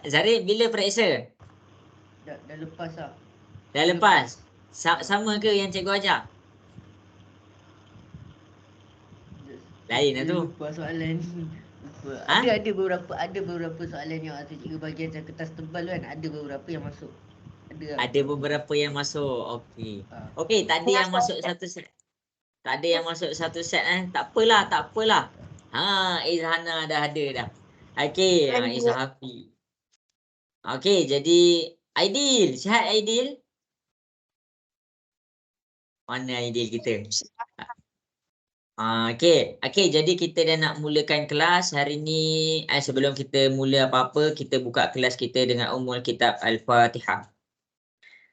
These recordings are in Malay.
Zarif, bila periksa? Dah lepas lah. Dah lepas? Sama ke yang cikgu ajar? Lain lah tu. Lupa soalan. Lupa. Ha? Ada beberapa soalan yang waktu cikgu bagi atas kertas tebal kan, ada beberapa yang masuk. Ada beberapa yang masuk. Okey. Ha. Okey, tak ada yang masuk satu set. Tak ada yang masuk satu set Tak apalah, tak apalah. Izhana dah ada dah. Okey, Izhafi. Okey, jadi Aidil, sihat Aidil? Mana Aidil kita? Okey, jadi kita dah nak mulakan kelas hari ni. Sebelum kita mula apa-apa, kita buka kelas kita dengan Ummul Kitab Al-Fatihah.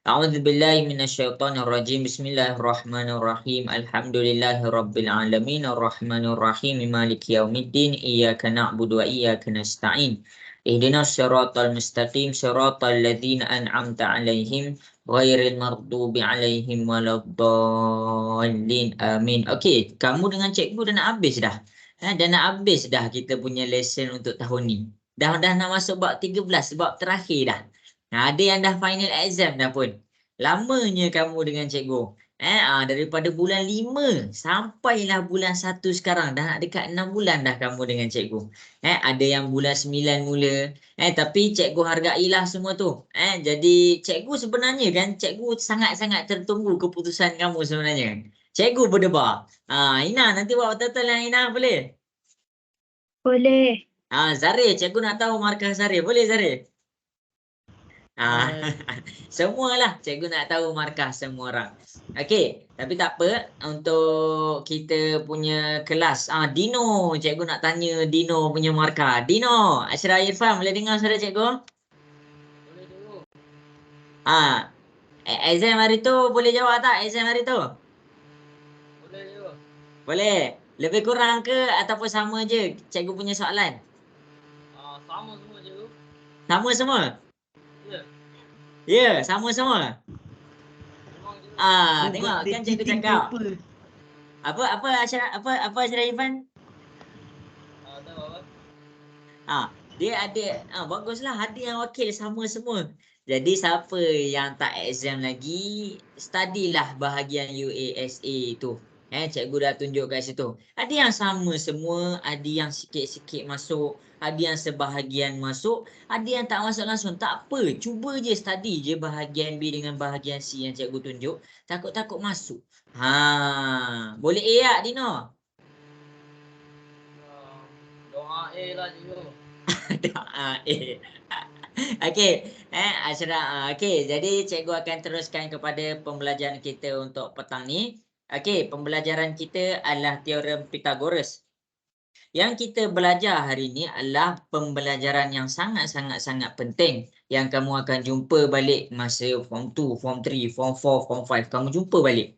A'udzu billahi minasyaitonir rajim. Bismillahirrahmanirrahim. Alhamdulillahirabbil alamin arrahmanir rahim maliki yaumiddin iyyaka na'budu wa iyyaka nasta'in. Ihdinas siratal mustaqim siratal ladzina an'amta 'alaihim ghairil maghdubi 'alaihim waladdallin. Amin. Okey, kamu dengan cikgu dah nak habis dah. Dah nak habis dah kita punya lesson untuk tahun ni. Dah nak masuk bab 13, bab terakhir dah. Ada yang dah final exam dah pun. Lamanya kamu dengan cikgu. Daripada bulan 5 sampailah bulan 1 sekarang. Dah nak dekat 6 bulan dah kamu dengan cikgu. Ada yang bulan 9 mula. Tapi cikgu hargailah semua tu. Jadi cikgu sebenarnya kan, cikgu sangat-sangat tertunggu keputusan kamu sebenarnya. Cikgu berdebar. Ina nanti buat betul-betul lah Ina, boleh? Boleh. Zarif, cikgu nak tahu markah Zarif. Boleh Zarif? Semualah cikgu nak tahu markah semua orang. Okey, tapi tak apa, untuk kita punya kelas Dino, cikgu nak tanya Dino punya markah. Dino, Ashraf Irfan boleh dengar suara cikgu? Boleh cikgu. Exam hari tu boleh jawab tak exam hari tu? Boleh cikgu. Boleh. Lebih kurang ke ataupun sama je cikgu punya soalan? Sama semua cikgu. Sama semua? Ya, sama semua. Tengok kan cikgu cakap. Apa Ashraf Irfan? Tahu apa? Dia ada baguslah, ada yang wakil sama semua. Jadi siapa yang tak exam lagi, studylah bahagian UASA tu. Cikgu dah tunjuk kat situ. Ada yang sama semua, ada yang sikit-sikit masuk, ada yang sebahagian masuk, ada yang tak masuk langsung. Tak apa, cuba je study je bahagian B dengan bahagian C yang cikgu tunjuk. Takut-takut masuk. Boleh A tak Dino? Doa A lah cikgu. Doa A. Okey, Ashraf. Okey, jadi cikgu akan teruskan kepada pembelajaran kita untuk petang ni. Okey, pembelajaran kita adalah teorem Pythagoras. Yang kita belajar hari ini adalah pembelajaran yang sangat-sangat penting yang kamu akan jumpa balik masa form 2, form 3, form 4, form 5. Kamu jumpa balik.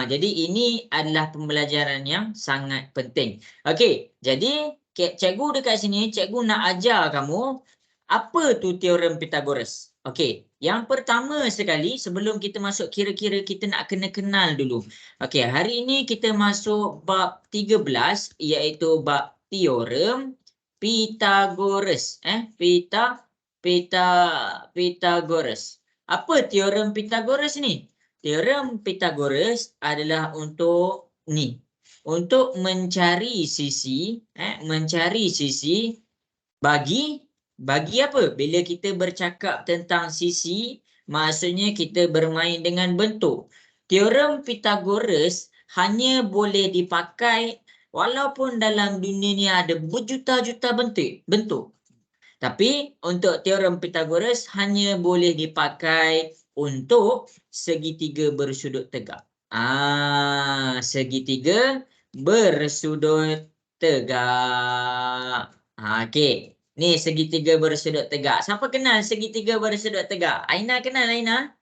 Jadi ini adalah pembelajaran yang sangat penting. Okey, jadi cikgu dekat sini, cikgu nak ajar kamu apa tu teorem Pythagoras. Okey, yang pertama sekali sebelum kita masuk kira-kira, kita nak kena kenal dulu. Okey, hari ini kita masuk bab 13 iaitu bab teorem Pythagoras. Pythagoras. Apa teorem Pythagoras ni? Teorem Pythagoras adalah untuk ni. Untuk mencari sisi, bagi apa? Bila kita bercakap tentang sisi, maksudnya kita bermain dengan bentuk. Teorem Pythagoras hanya boleh dipakai walaupun dalam dunia ni ada berjuta-juta bentuk. Tapi untuk teorem Pythagoras hanya boleh dipakai untuk segitiga bersudut tegak. Segitiga bersudut tegak. Okey. Ni segitiga bersudut tegak. Siapa kenal segitiga bersudut tegak? Aina kenal Aina?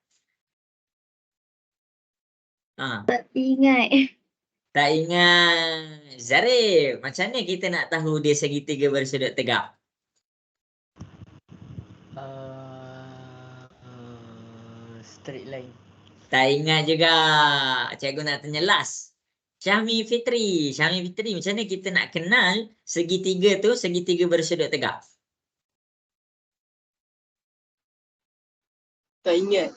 Tak ingat. Tak ingat. Zarif, macam mana kita nak tahu dia segitiga bersudut tegak? Straight line. Tak ingat juga. Cikgu nak tanya last. Syahmi Fitri, macam mana kita nak kenal segitiga tu, segitiga bersudut tegak? Tak ingat.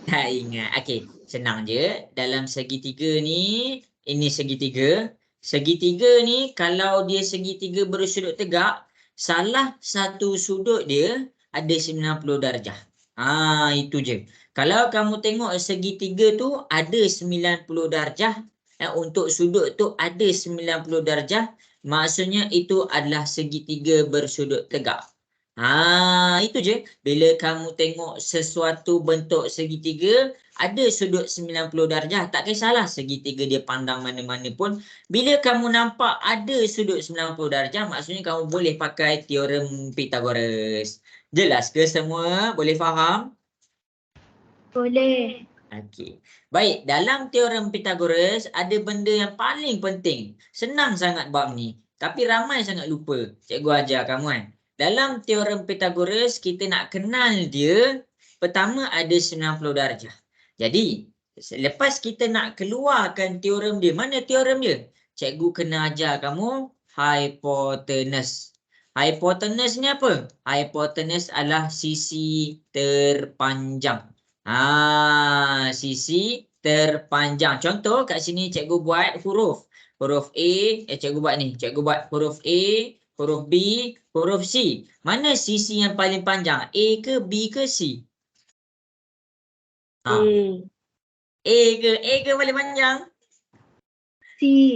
Tak ingat. Okey, senang je. Dalam segitiga ni, ini segitiga. Segitiga ni kalau dia segitiga bersudut tegak, salah satu sudut dia ada 90 darjah. Itu je. Kalau kamu tengok segitiga tu ada 90 darjah, untuk sudut tu ada 90 darjah, maksudnya itu adalah segitiga bersudut tegak. Itu je. Bila kamu tengok sesuatu bentuk segitiga, ada sudut 90 darjah, tak kisahlah segitiga dia pandang mana-mana pun. Bila kamu nampak ada sudut 90 darjah, maksudnya kamu boleh pakai teorem Pythagoras. Jelas ke semua? Boleh faham? Boleh. Okey. Baik, dalam teorem Pythagoras ada benda yang paling penting. Senang sangat bab ni, tapi ramai sangat lupa. Cikgu ajar kamu kan. Dalam teorem Pythagoras kita nak kenal dia, pertama ada 90 darjah. Jadi, lepas kita nak keluarkan teorem dia, mana teorem dia? Cikgu kena ajar kamu hypotenuse. Hypotenuse ni apa? Hypotenuse adalah sisi terpanjang. Sisi terpanjang. Contoh kat sini cikgu buat huruf. Huruf A, cikgu buat ni. Cikgu buat huruf A, huruf B, huruf C. Mana sisi yang paling panjang? A ke B ke C? A ke paling panjang? C.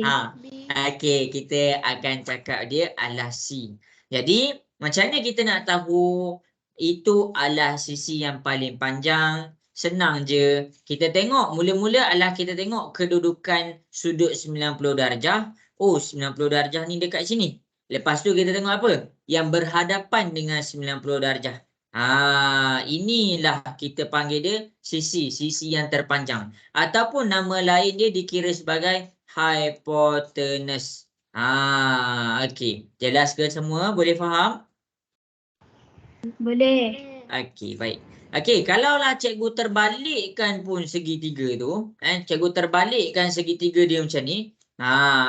Okey, kita akan cakap dia adalah C. Jadi, macam mana kita nak tahu itu adalah sisi yang paling panjang? Senang je. Kita tengok, mula-mula adalah kita tengok kedudukan sudut 90 darjah. Oh, 90 darjah ni dekat sini. Lepas tu kita tengok apa? Yang berhadapan dengan 90 darjah. Inilah kita panggil dia sisi yang terpanjang. Ataupun nama lain dia dikira sebagai hypotenuse. Okey. Jelas ke semua? Boleh faham? Boleh. Okey, baik. Okey, kalaulah cikgu terbalikkan pun segitiga tu, cikgu terbalikkan segitiga dia macam ni.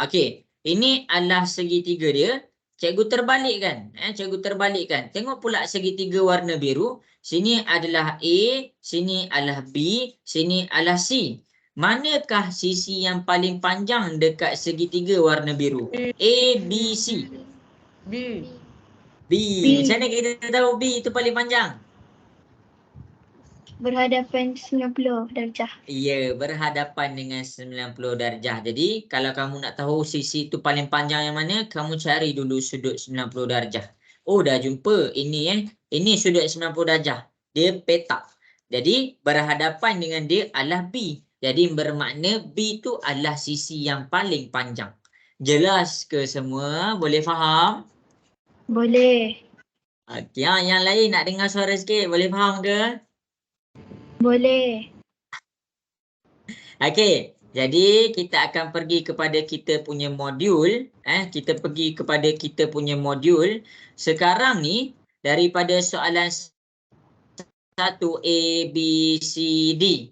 Okey. Ini adalah segitiga dia. Cikgu terbalikkan, cikgu terbalikkan. Tengok pula segitiga warna biru. Sini adalah A, sini adalah B, sini adalah C. Manakah sisi yang paling panjang dekat segitiga warna biru? A, B, C. B. B. Macam mana kita tahu B itu paling panjang? Berhadapan 90 darjah. Ya, berhadapan dengan 90 darjah. Jadi, kalau kamu nak tahu sisi itu paling panjang yang mana, kamu cari dulu sudut 90 darjah. Oh, dah jumpa. Ini ini sudut 90 darjah. Dia petak. Jadi, berhadapan dengan dia adalah B. Jadi, bermakna B itu adalah sisi yang paling panjang. Jelas ke semua? Boleh faham? Boleh. Okey, yang lain nak dengar suara sikit. Boleh faham ke? Boleh. Okey, jadi kita akan pergi kepada kita punya modul. Kita pergi kepada kita punya modul. Sekarang ni, daripada soalan 1 A, B, C, D.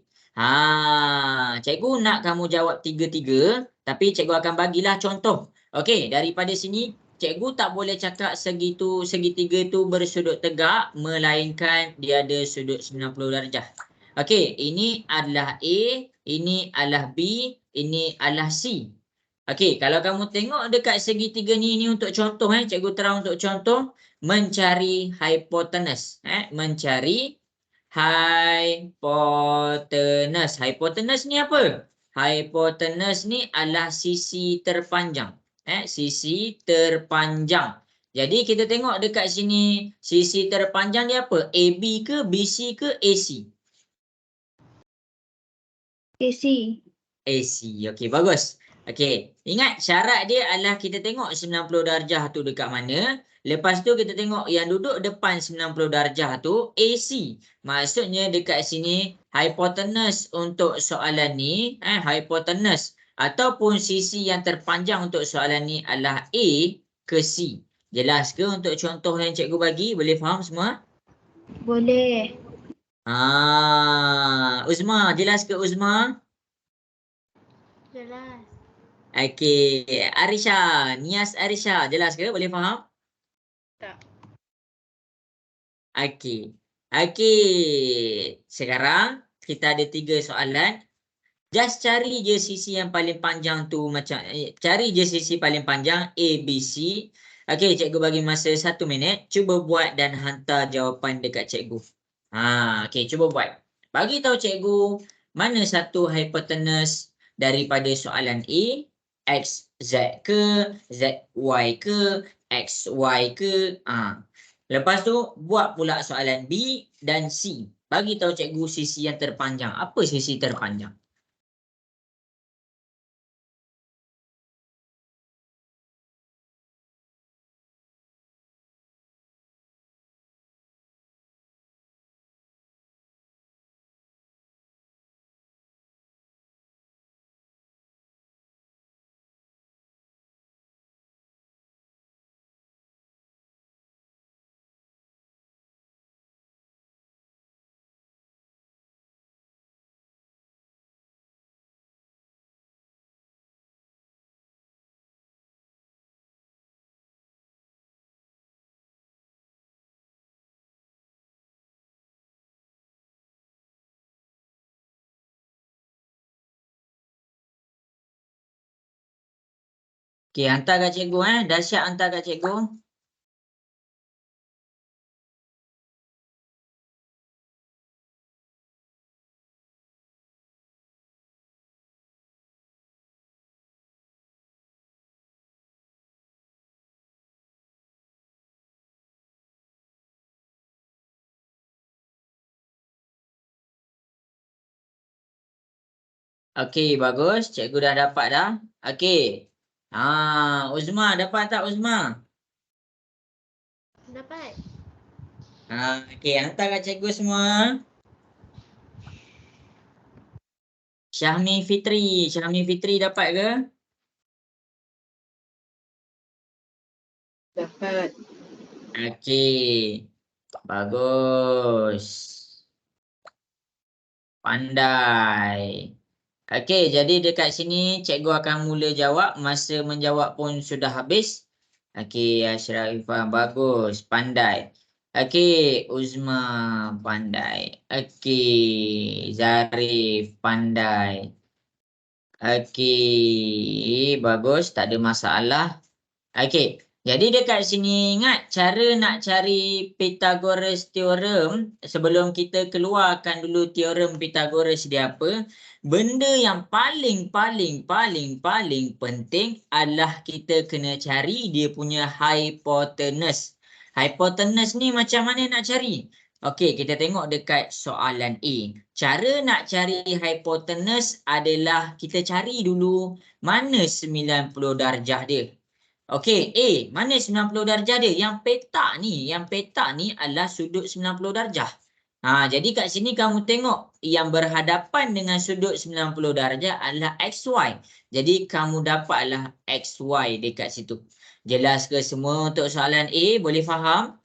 Cikgu nak kamu jawab 3-3, tapi cikgu akan bagilah contoh. Okey, daripada sini, cikgu tak boleh cakap segitiga tu bersudut tegak, melainkan dia ada sudut 90 darjah. Okey, ini adalah A, ini adalah B, ini adalah C. Okey, kalau kamu tengok dekat segitiga ni untuk contoh, cikgu terang untuk contoh, mencari hypotenuse. Mencari hypotenuse. Hypotenuse ni apa? Hypotenuse ni adalah sisi terpanjang. Sisi terpanjang. Jadi kita tengok dekat sini, sisi terpanjang ni apa? AB ke, BC ke, AC? AC. AC. Okey, bagus. Okey, ingat syarat dia adalah kita tengok 90 darjah tu dekat mana. Lepas tu kita tengok yang duduk depan 90 darjah tu AC. Maksudnya dekat sini hypotenuse untuk soalan ni, hypotenuse ataupun sisi yang terpanjang untuk soalan ni adalah A ke C. Jelas ke untuk contoh yang cikgu bagi? Boleh faham semua? Boleh. Uzma, jelas ke Uzma? Jelas. Okey, Arisha, Nias Arisha, jelas ke? Boleh faham? Tak. Okey. Okey. Sekarang kita ada 3 soalan. Just cari je sisi yang paling panjang tu macam cari je sisi paling panjang A, B, C. Okey, cikgu bagi masa 1 minit. Cuba buat dan hantar jawapan dekat cikgu. Okey, cuba buat. Bagi tahu cikgu mana satu hipotenus daripada soalan A, X, Z ke, Z, Y ke, X, Y ke. Lepas tu buat pula soalan B dan C. Bagi tahu cikgu sisi yang terpanjang. Apa sisi terpanjang? Okey, hantar kat cikgu Dah siap hantar kat cikgu? Okey, bagus. Cikgu dah dapat dah. Okey. Uzma dapat tak Uzma? Dapat. Okey, hantar kat cikgu semua. Syahmi Fitri dapat ke? Dapat. Okey. Bagus. Pandai. Okey, jadi dekat sini cikgu akan mula jawab. Masa menjawab pun sudah habis. Okey, Ashrafifah bagus, pandai. Okey, Uzma pandai. Okey, Zarif pandai. Okey, bagus, tak ada masalah. Okey, jadi dekat sini ingat cara nak cari Pythagoras theorem. Sebelum kita keluarkan dulu teorem Pythagoras dia apa, benda yang paling penting adalah kita kena cari dia punya hypotenuse. Hypotenuse ni macam mana nak cari? Okey, kita tengok dekat soalan A. Cara nak cari hypotenuse adalah kita cari dulu mana 90 darjah dia. Okey, A, mana 90 darjah dia? Yang petak ni adalah sudut 90 darjah. Jadi kat sini kamu tengok yang berhadapan dengan sudut 90 darjah adalah XY. Jadi kamu dapatlah XY dekat situ. Jelas ke semua untuk soalan A? Boleh faham?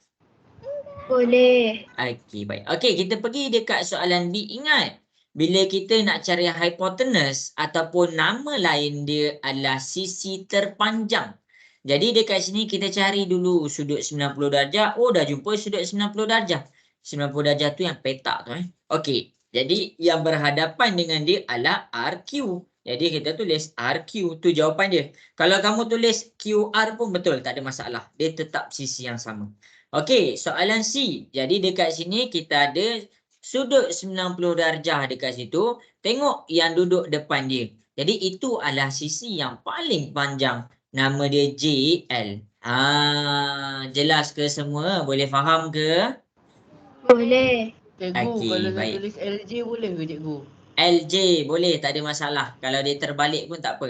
Boleh. Okey, baik. Okey, kita pergi dekat soalan B. Ingat, bila kita nak cari hypotenuse ataupun nama lain dia adalah sisi terpanjang. Jadi dekat sini kita cari dulu sudut 90 darjah. Oh, dah jumpa sudut 90 darjah. 90 darjah tu yang petak tu. Okey, jadi yang berhadapan dengan dia adalah RQ. Jadi kita tulis RQ. Tu jawapan dia. Kalau kamu tulis QR pun betul, tak ada masalah. Dia tetap sisi yang sama. Okey, soalan C. Jadi dekat sini kita ada sudut 90 darjah dekat situ. Tengok yang duduk depan dia. Jadi itu adalah sisi yang paling panjang. Nama dia JL. Jelas ke semua? Boleh faham ke? Boleh. Cikgu, Okey, kalau nak baik. tulis LJ boleh ke cikgu? LJ boleh, tak ada masalah. Kalau dia terbalik pun tak apa.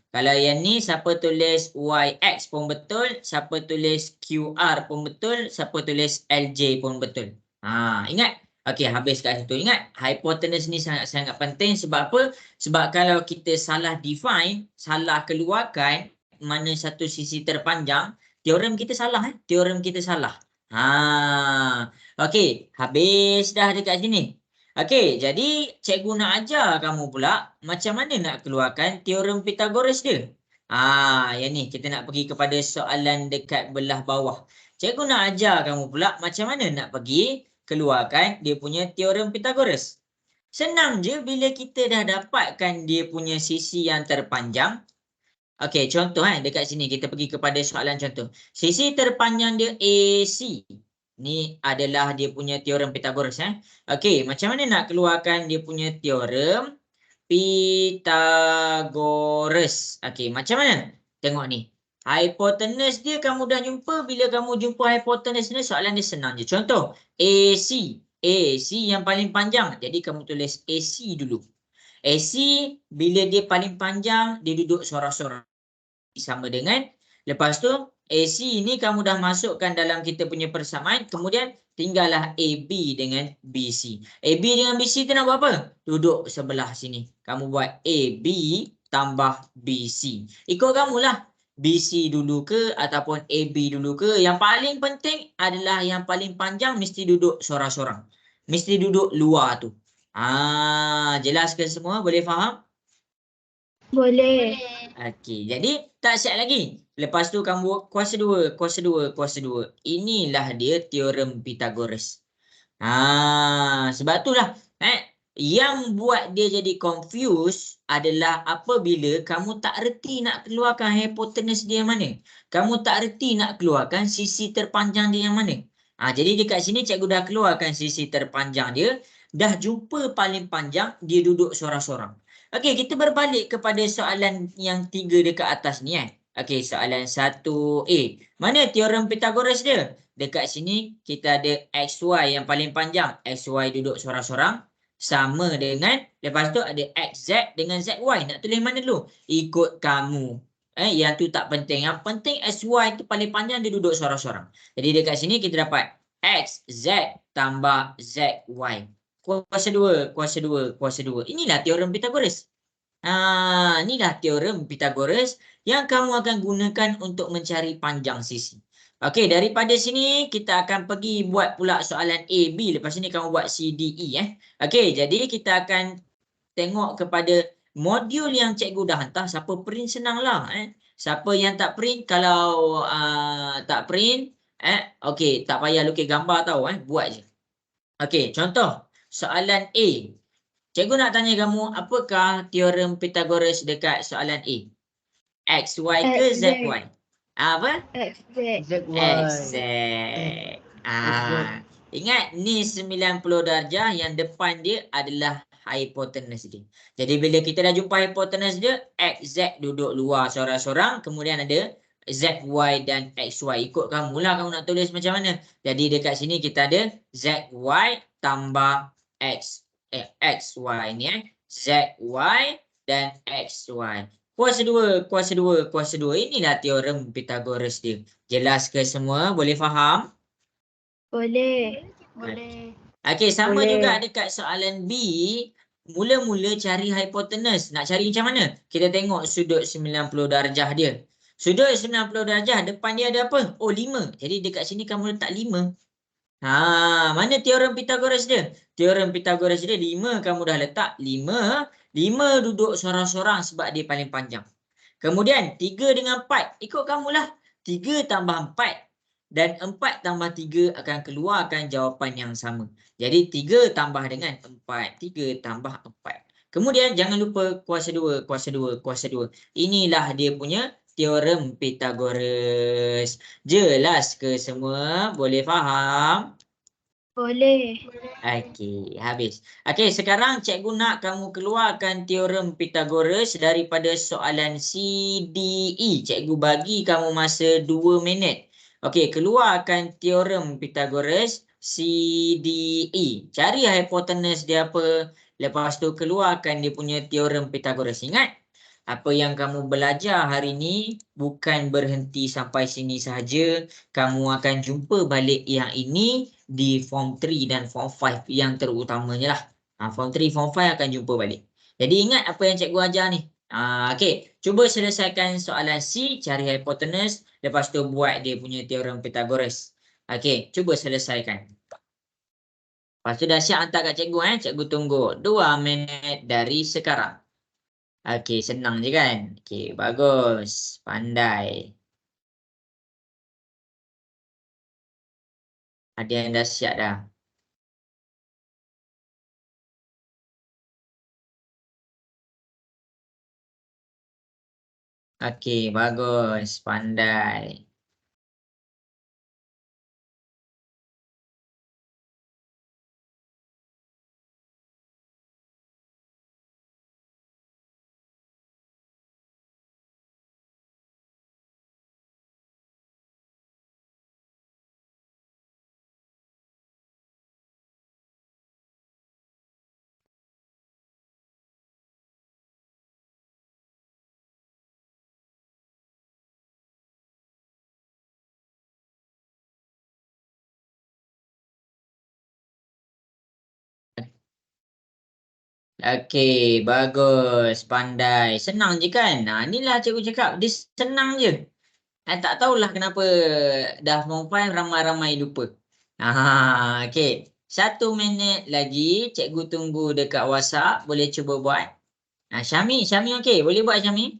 Kalau yang ni siapa tulis YX pun betul, siapa tulis QR pun betul, siapa tulis LJ pun betul. Ingat. Okey, habis kat situ. Ingat, hypotenuse ni sangat-sangat penting. Sebab apa? Sebab kalau kita salah define, salah keluarkan mana satu sisi terpanjang, teorem kita salah. Teorem kita salah. Okey, habis dah dekat sini. Okey, jadi cikgu nak ajar kamu pula macam mana nak keluarkan teorem Pythagoras dia. Yang ni kita nak pergi kepada soalan dekat belah bawah. Cikgu nak ajar kamu pula macam mana nak pergi keluarkan dia punya teorem Pythagoras. Senang je bila kita dah dapatkan dia punya sisi yang terpanjang. Okey, contoh dekat sini kita pergi kepada soalan contoh. Sisi terpanjang dia AC. Ni adalah dia punya teorem Pythagoras Okey, macam mana nak keluarkan dia punya teorem Pythagoras? Okey, macam mana? Tengok ni. Hipotenus dia kamu dah jumpa. Bila kamu jumpa hipotenus ni, soalan dia senang je. Contoh, AC. AC yang paling panjang. Jadi kamu tulis AC dulu. AC bila dia paling panjang, dia duduk sorang-sorang. Sama dengan, lepas tu AC ni kamu dah masukkan dalam kita punya persamaan. Kemudian tinggallah AB dengan BC. AB dengan BC tu nak buat apa? Duduk sebelah sini. Kamu buat AB tambah BC. Ikut kamulah. BC dulu ke ataupun AB dulu ke. Yang paling penting adalah yang paling panjang mesti duduk sorang-sorang. Mesti duduk luar tu. Jelas ke semua? Boleh faham? Boleh. Okey, jadi tak siap lagi. Lepas tu kamu buat kuasa 2, kuasa 2, kuasa 2. Inilah dia teorem Pythagoras. Sebab itulah yang buat dia jadi confused adalah apabila kamu tak reti nak keluarkan hipotenus dia yang mana. Kamu tak reti nak keluarkan sisi terpanjang dia yang mana. Jadi dekat sini cikgu dah keluarkan sisi terpanjang dia. Dah jumpa paling panjang, dia duduk sorang-sorang. Okey, kita berbalik kepada soalan yang 3 dekat atas ni Okey, soalan 1A. Mana teorem Pythagoras dia? Dekat sini kita ada XY yang paling panjang. XY duduk sorang-sorang. Sama dengan, lepas tu ada XZ dengan ZY. Nak tulis mana dulu? Ikut kamu. Yang tu tak penting. Yang penting XY tu paling panjang, dia duduk sorang-sorang. Jadi dekat sini kita dapat XZ tambah ZY. Kuasa 2, kuasa 2, kuasa 2. Inilah teorem Pythagoras. Inilah teorem Pythagoras yang kamu akan gunakan untuk mencari panjang sisi. Okey, daripada sini kita akan pergi buat pula soalan A, B. Lepas ni kamu buat C, D, E. Okey, jadi kita akan tengok kepada modul yang cikgu dah hantar. Siapa print senanglah. Siapa yang tak print, kalau tak print, okey, tak payah lukis gambar tau. Buat je. Okey, contoh. Soalan A. Cikgu nak tanya kamu, apakah teorem Pythagoras dekat soalan A? XY ke XZ. ZY? Apa? XZ. XZ. Ingat, ni 90 darjah, yang depan dia adalah hipotenus dia. Jadi bila kita dah jumpa hipotenus dia, XZ duduk luar sorang-sorang, kemudian ada ZY dan XY. Ikut kamulah kamu nak tulis macam mana. Jadi dekat sini kita ada ZY tambah XY ni ZY dan XY. Kuasa 2, kuasa 2, kuasa 2. Inilah teorem Pythagoras dia. Jelas ke semua? Boleh faham? Boleh. Boleh. Okey, sama Boleh. juga dekat soalan B. Mula-mula cari hipotenus. Nak cari macam mana? Kita tengok sudut 90 darjah dia. Sudut 90 darjah, depan dia ada apa? Oh, 5. Jadi dekat sini kamu letak 5. Mana teorem Pythagoras dia? Teorem Pythagoras dia 5, kamu dah letak 5. 5 duduk sorang-sorang sebab dia paling panjang. Kemudian 3 dengan 4, ikut kamulah. 3 tambah 4 dan 4 tambah 3 akan keluarkan jawapan yang sama. Jadi 3 tambah dengan 4, 3 tambah 4. Kemudian jangan lupa kuasa 2, kuasa 2, kuasa 2. Inilah dia punya teorem Pythagoras. Jelas ke semua? Boleh faham? Boleh. Okey, habis. Okey, sekarang cikgu nak kamu keluarkan teorem Pythagoras daripada soalan C, D, E. Cikgu bagi kamu masa 2 minit. Okey, keluarkan teorem Pythagoras C, D, E. Cari hipotenus dia apa. Lepas tu keluarkan dia punya teorem Pythagoras. Ingat, apa yang kamu belajar hari ni bukan berhenti sampai sini sahaja. Kamu akan jumpa balik yang ini di form 3 dan form 5 yang terutamanya lah. Form 3, form 5 akan jumpa balik. Jadi ingat apa yang cikgu ajar ni. Okey, cuba selesaikan soalan C, cari hipotenus, lepas tu buat dia punya teorem Pythagoras. Okey, cuba selesaikan. Lepas tu dah siap hantar kat cikgu Cikgu tunggu 2 minit dari sekarang. Okey, senang je kan? Okey, bagus. Pandai. Ada yang dah siap dah. Okey, bagus. Pandai. Okey, bagus. Pandai. Senang je kan? Inilah cikgu cakap. Dia senang je. Tak tahulah kenapa dah form 5 ramai-ramai lupa. Okey. 1 minit lagi. Cikgu tunggu dekat WhatsApp. Boleh cuba buat. Syami okey. Boleh buat Syami?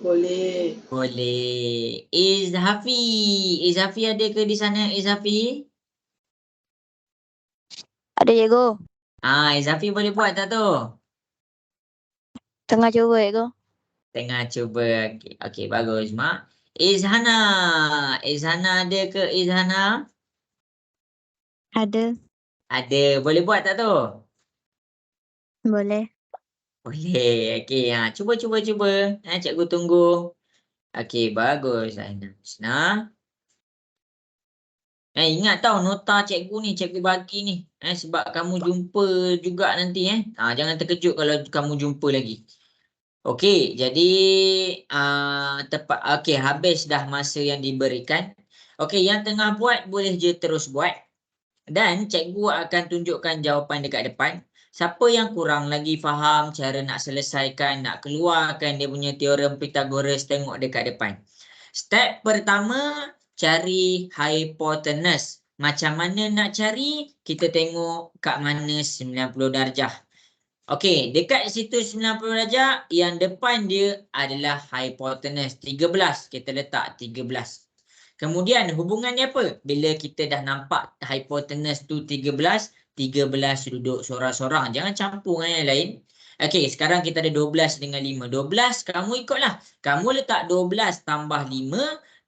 Boleh. Boleh. Izhafi ada ke di sana Izhafi? Ada cikgu. Izhafi boleh buat tak tu? Tengah cuba cikgu. Tengah cuba. Okey, bagus mak. Izhana ada ke Izhana? Ada. Ada. Boleh buat tak tu? Boleh. Boleh. Okey, cuba. Cikgu tunggu. Okey, bagus Aina. Ingat tau nota cikgu ni, cikgu bagi ni. Sebab kamu jumpa juga nanti jangan terkejut kalau kamu jumpa lagi. Okey, jadi tepat. Okey, habis dah masa yang diberikan. Okey, yang tengah buat boleh je terus buat. Dan cikgu akan tunjukkan jawapan dekat depan. Siapa yang kurang lagi faham cara nak selesaikan, nak keluarkan dia punya teorem Pythagoras, tengok dekat depan. Step pertama, cari hipotenus. Macam mana nak cari? Kita tengok kat mana 90 darjah. Okey, dekat situ 90 darjah, yang depan dia adalah hipotenus 13. Kita letak 13. Kemudian hubungan dia apa? Bila kita dah nampak hipotenus tu 13 duduk sorang-sorang. Jangan campur dengan yang lain. Okey, sekarang kita ada 12 dengan 5. 12, kamu ikutlah. Kamu letak 12 tambah 5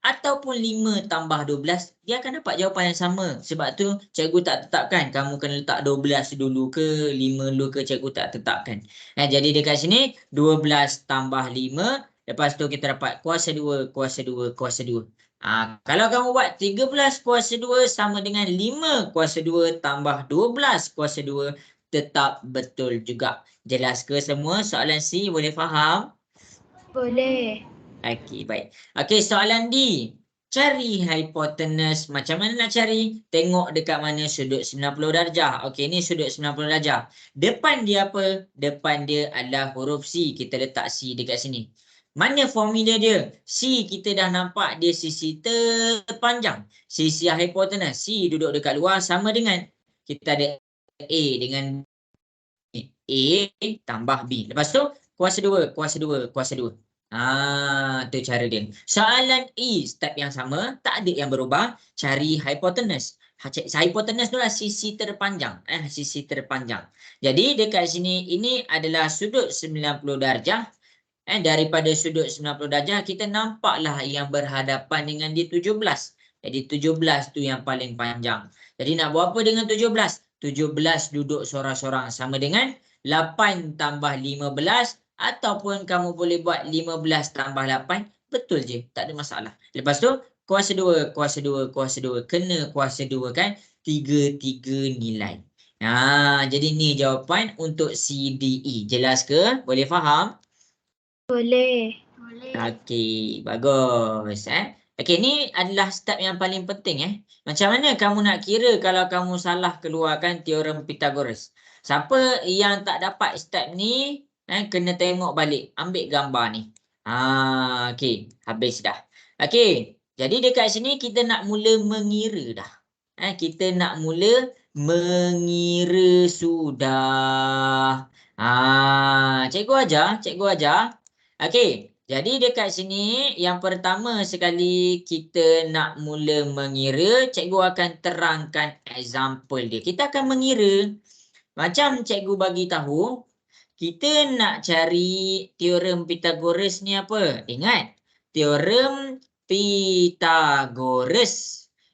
ataupun 5 tambah 12, dia akan dapat jawapan yang sama. Sebab tu cikgu tak tetapkan kamu kena letak 12 dulu ke 5 dulu ke, cikgu tak tetapkan. Jadi dekat sini 12 tambah 5, lepas tu kita dapat kuasa 2, kuasa 2, kuasa 2. Kalau kamu buat 13 kuasa 2 sama dengan 5 kuasa 2 tambah 12 kuasa 2, tetap betul juga. Jelas ke semua? Soalan C boleh faham? Boleh. Okey, baik. Okey, soalan D. Cari hipotenus. Macam mana nak cari? Tengok dekat mana sudut 90 darjah. Okey, ni sudut 90 darjah. Depan dia apa? Depan dia adalah huruf C. Kita letak C dekat sini. Mana formula dia? C kita dah nampak dia sisi terpanjang. Sisi hipotenus. C duduk dekat luar sama dengan kita ada A dengan A tambah B. Lepas tu kuasa 2, kuasa 2, kuasa 2. Tu cara dia. Soalan E, step yang sama, tak ada yang berubah. Cari hipotenus. Hipotenus tu lah sisi terpanjang. Sisi terpanjang. Jadi dekat sini, ini adalah sudut 90 darjah. Daripada sudut 90 darjah, kita nampaklah yang berhadapan dengan dia 17. Jadi 17 tu yang paling panjang. Jadi nak buat apa dengan 17? 17 duduk sorang-sorang sama dengan 8 tambah 15, ataupun kamu boleh buat 15 tambah 8. Betul je, tak ada masalah. Lepas tu kuasa 2, kuasa 2, kuasa 2. Kena kuasa 2 kan? 3 nilai. Jadi ni jawapan untuk C, D, E. Jelas ke? Boleh faham? Boleh. Okey, bagus. Okey, ni adalah step yang paling penting. Macam mana kamu nak kira kalau kamu salah keluarkan teorem Pythagoras? Siapa yang tak dapat step ni, kena tengok balik. Ambil gambar ni. Okey, habis dah. Okey, jadi dekat sini kita nak mula mengira dah. Kita nak mula mengira sudah. Cikgu ajar. Okey. Jadi dekat sini yang pertama sekali kita nak mula mengira, cikgu akan terangkan example dia. Kita akan mengira macam cikgu bagi tahu, Kita nak cari teorem Pythagoras ni apa? Ingat, teorem Pythagoras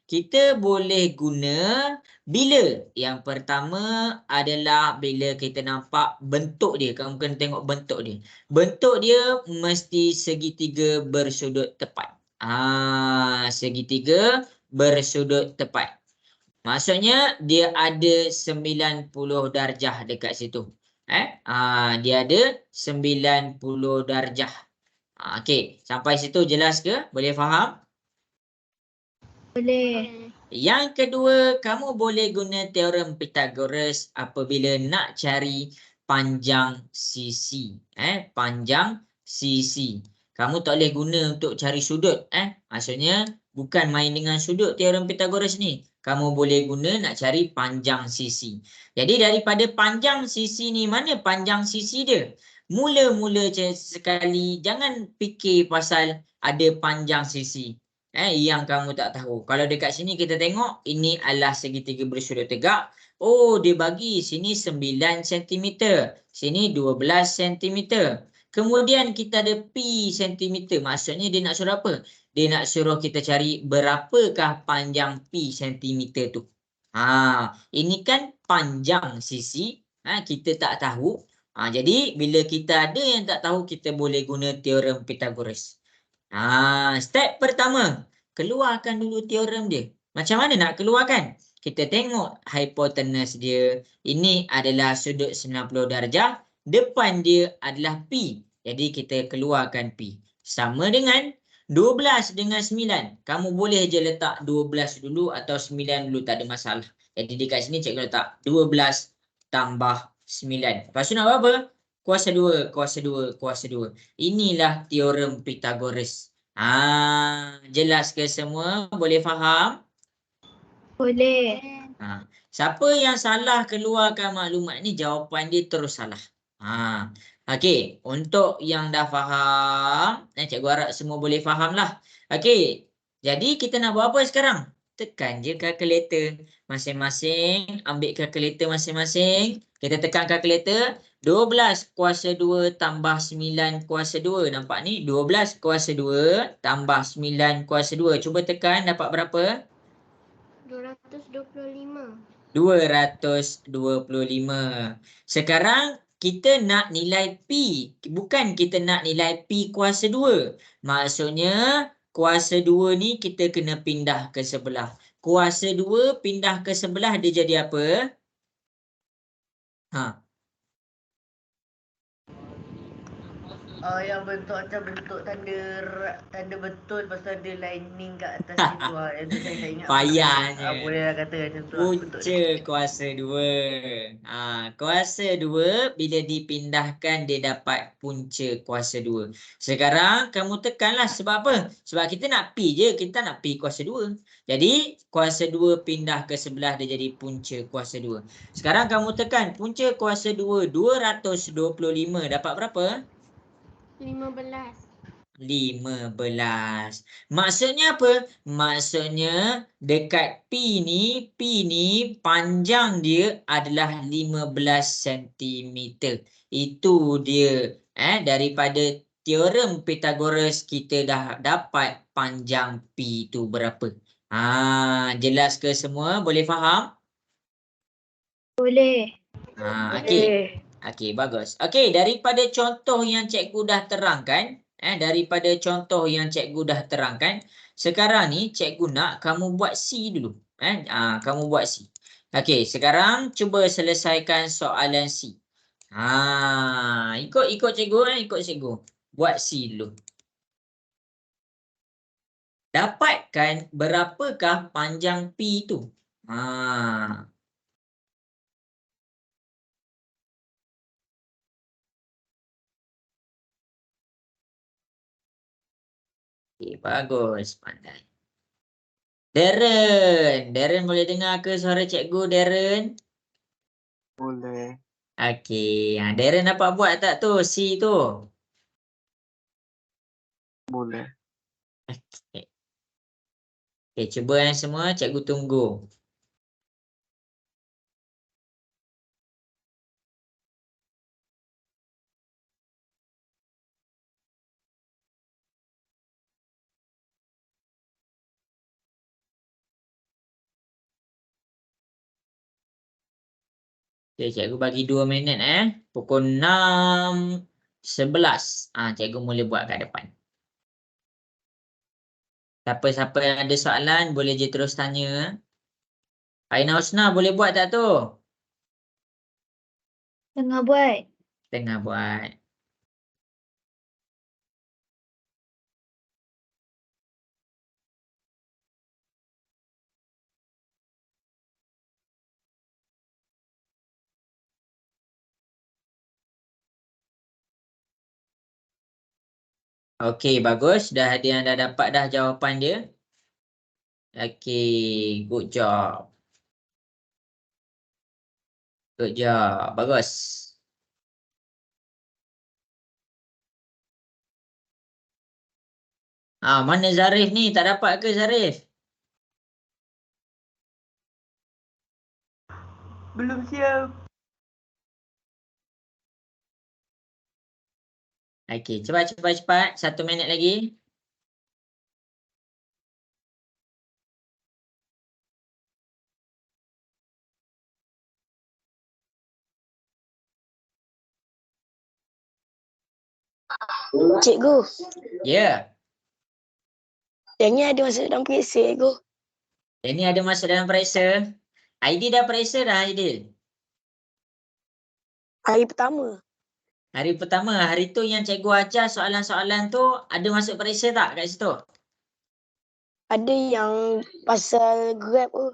kita boleh guna bila? Yang pertama adalah bila kita nampak bentuk dia. Kamu kena tengok bentuk dia. Bentuk dia mesti segitiga bersudut tepat. Segitiga bersudut tepat. Maksudnya dia ada 90 darjah dekat situ. Dia ada 90 darjah. Okey, sampai situ jelas ke? Boleh faham? Boleh. Yang kedua, kamu boleh guna teorem Pythagoras apabila nak cari panjang sisi. Panjang sisi. Kamu tak boleh guna untuk cari sudut. Maksudnya bukan main dengan sudut teorem Pythagoras ni. Kamu boleh guna nak cari panjang sisi. Jadi daripada panjang sisi ni, mana panjang sisi dia? Mula-mula sekali jangan fikir pasal ada panjang sisi. Yang kamu tak tahu. Kalau dekat sini kita tengok ini adalah segitiga bersudut tegak. Oh, dia bagi sini 9 cm, sini 12 cm. Kemudian kita ada pi cm. Maksudnya dia nak suruh apa? Dia nak suruh kita cari berapakah panjang pi cm tu. Ini kan panjang sisi. Kita tak tahu. Jadi bila kita ada yang tak tahu, kita boleh guna teorem Pythagoras. Step pertama, keluarkan dulu teorem dia. Macam mana nak keluarkan? Kita tengok hipotenus dia. Ini adalah sudut 90 darjah. Depan dia adalah pi. Jadi kita keluarkan pi. Sama dengan 12 dengan 9. Kamu boleh je letak 12 dulu atau 9 dulu, tak ada masalah. Jadi dekat sini cikgu letak 12 tambah 9. Lepas tu nak buat apa? Kuasa 2, kuasa 2, kuasa 2. Inilah teorem Pythagoras. Jelas ke semua? Boleh faham? Boleh. Siapa yang salah keluarkan maklumat ni, jawapan dia terus salah. Okey, untuk yang dah faham, cikgu harap semua boleh faham lah. Okey, jadi kita nak buat apa sekarang? Tekan je kalkulator. Masing-masing ambil kalkulator masing-masing. Kita tekan kalkulator. 12 kuasa 2 tambah 9 kuasa 2. Nampak ni? 12 kuasa 2 tambah 9 kuasa 2. Cuba tekan, dapat berapa? 225. 225. Sekarang kita nak nilai pi. Bukan kita nak nilai pi kuasa 2. Maksudnya kuasa 2 ni kita kena pindah ke sebelah. Kuasa 2 pindah ke sebelah, dia jadi apa? Yang bentuk macam bentuk tanda betul, pasal ada lining kat atas situ. Yang tu saya tak ingat. Payahnya. Bolehlah kata macam tu. Punca kuasa 2. Kuasa 2 bila dipindahkan dia dapat punca kuasa 2. Sekarang kamu tekanlah, sebab apa? Sebab kita nak pi je, kita nak pi kuasa 2. Jadi kuasa 2 pindah ke sebelah, dia jadi punca kuasa 2. Sekarang kamu tekan punca kuasa 2, 225 dapat berapa? 15. 15. Maksudnya apa? Maksudnya dekat P ni panjang dia adalah 15 cm. Itu dia. Daripada teorem Pythagoras kita dah dapat panjang P itu berapa. Jelas ke semua? Boleh faham? Boleh. Okey. Okey, bagus. Okey, daripada contoh yang cikgu dah terangkan, sekarang ni cikgu nak kamu buat C dulu. Kamu buat C. Okey, sekarang cuba selesaikan soalan C. Ikut cikgu. Buat C dulu. Dapatkan berapakah panjang P tu? Bagus, pandai. Darren boleh dengar ke suara cikgu, Darren? Boleh. Okey, Darren dapat buat tak tu C tu? Boleh. Okey, cuba yang semua, cikgu tunggu. Okay, cikgu bagi 2 minit Pukul 6.11. Cikgu mula buat kat depan. Siapa-siapa yang ada soalan boleh je terus tanya. Aina Husna boleh buat tak tu? Tengah buat. Tengah buat. Okey, bagus. Dah ada yang dah dapat dah jawapan dia. Okey, good job. Good job. Bagus. Mana Zarif ni? Tak dapat ke Zarif? Belum siap. Okey, cepat. 1 minit lagi. Cikgu, Ya. yang ni ada masuk dalam periksa, cikgu. Yang ni ada masuk dalam periksa. Aidil dah periksa dah, Aidil. Hari pertama. Hari pertama, hari tu yang cikgu ajar soalan-soalan tu ada masuk periksa tak kat situ? Ada yang pasal Grab tu.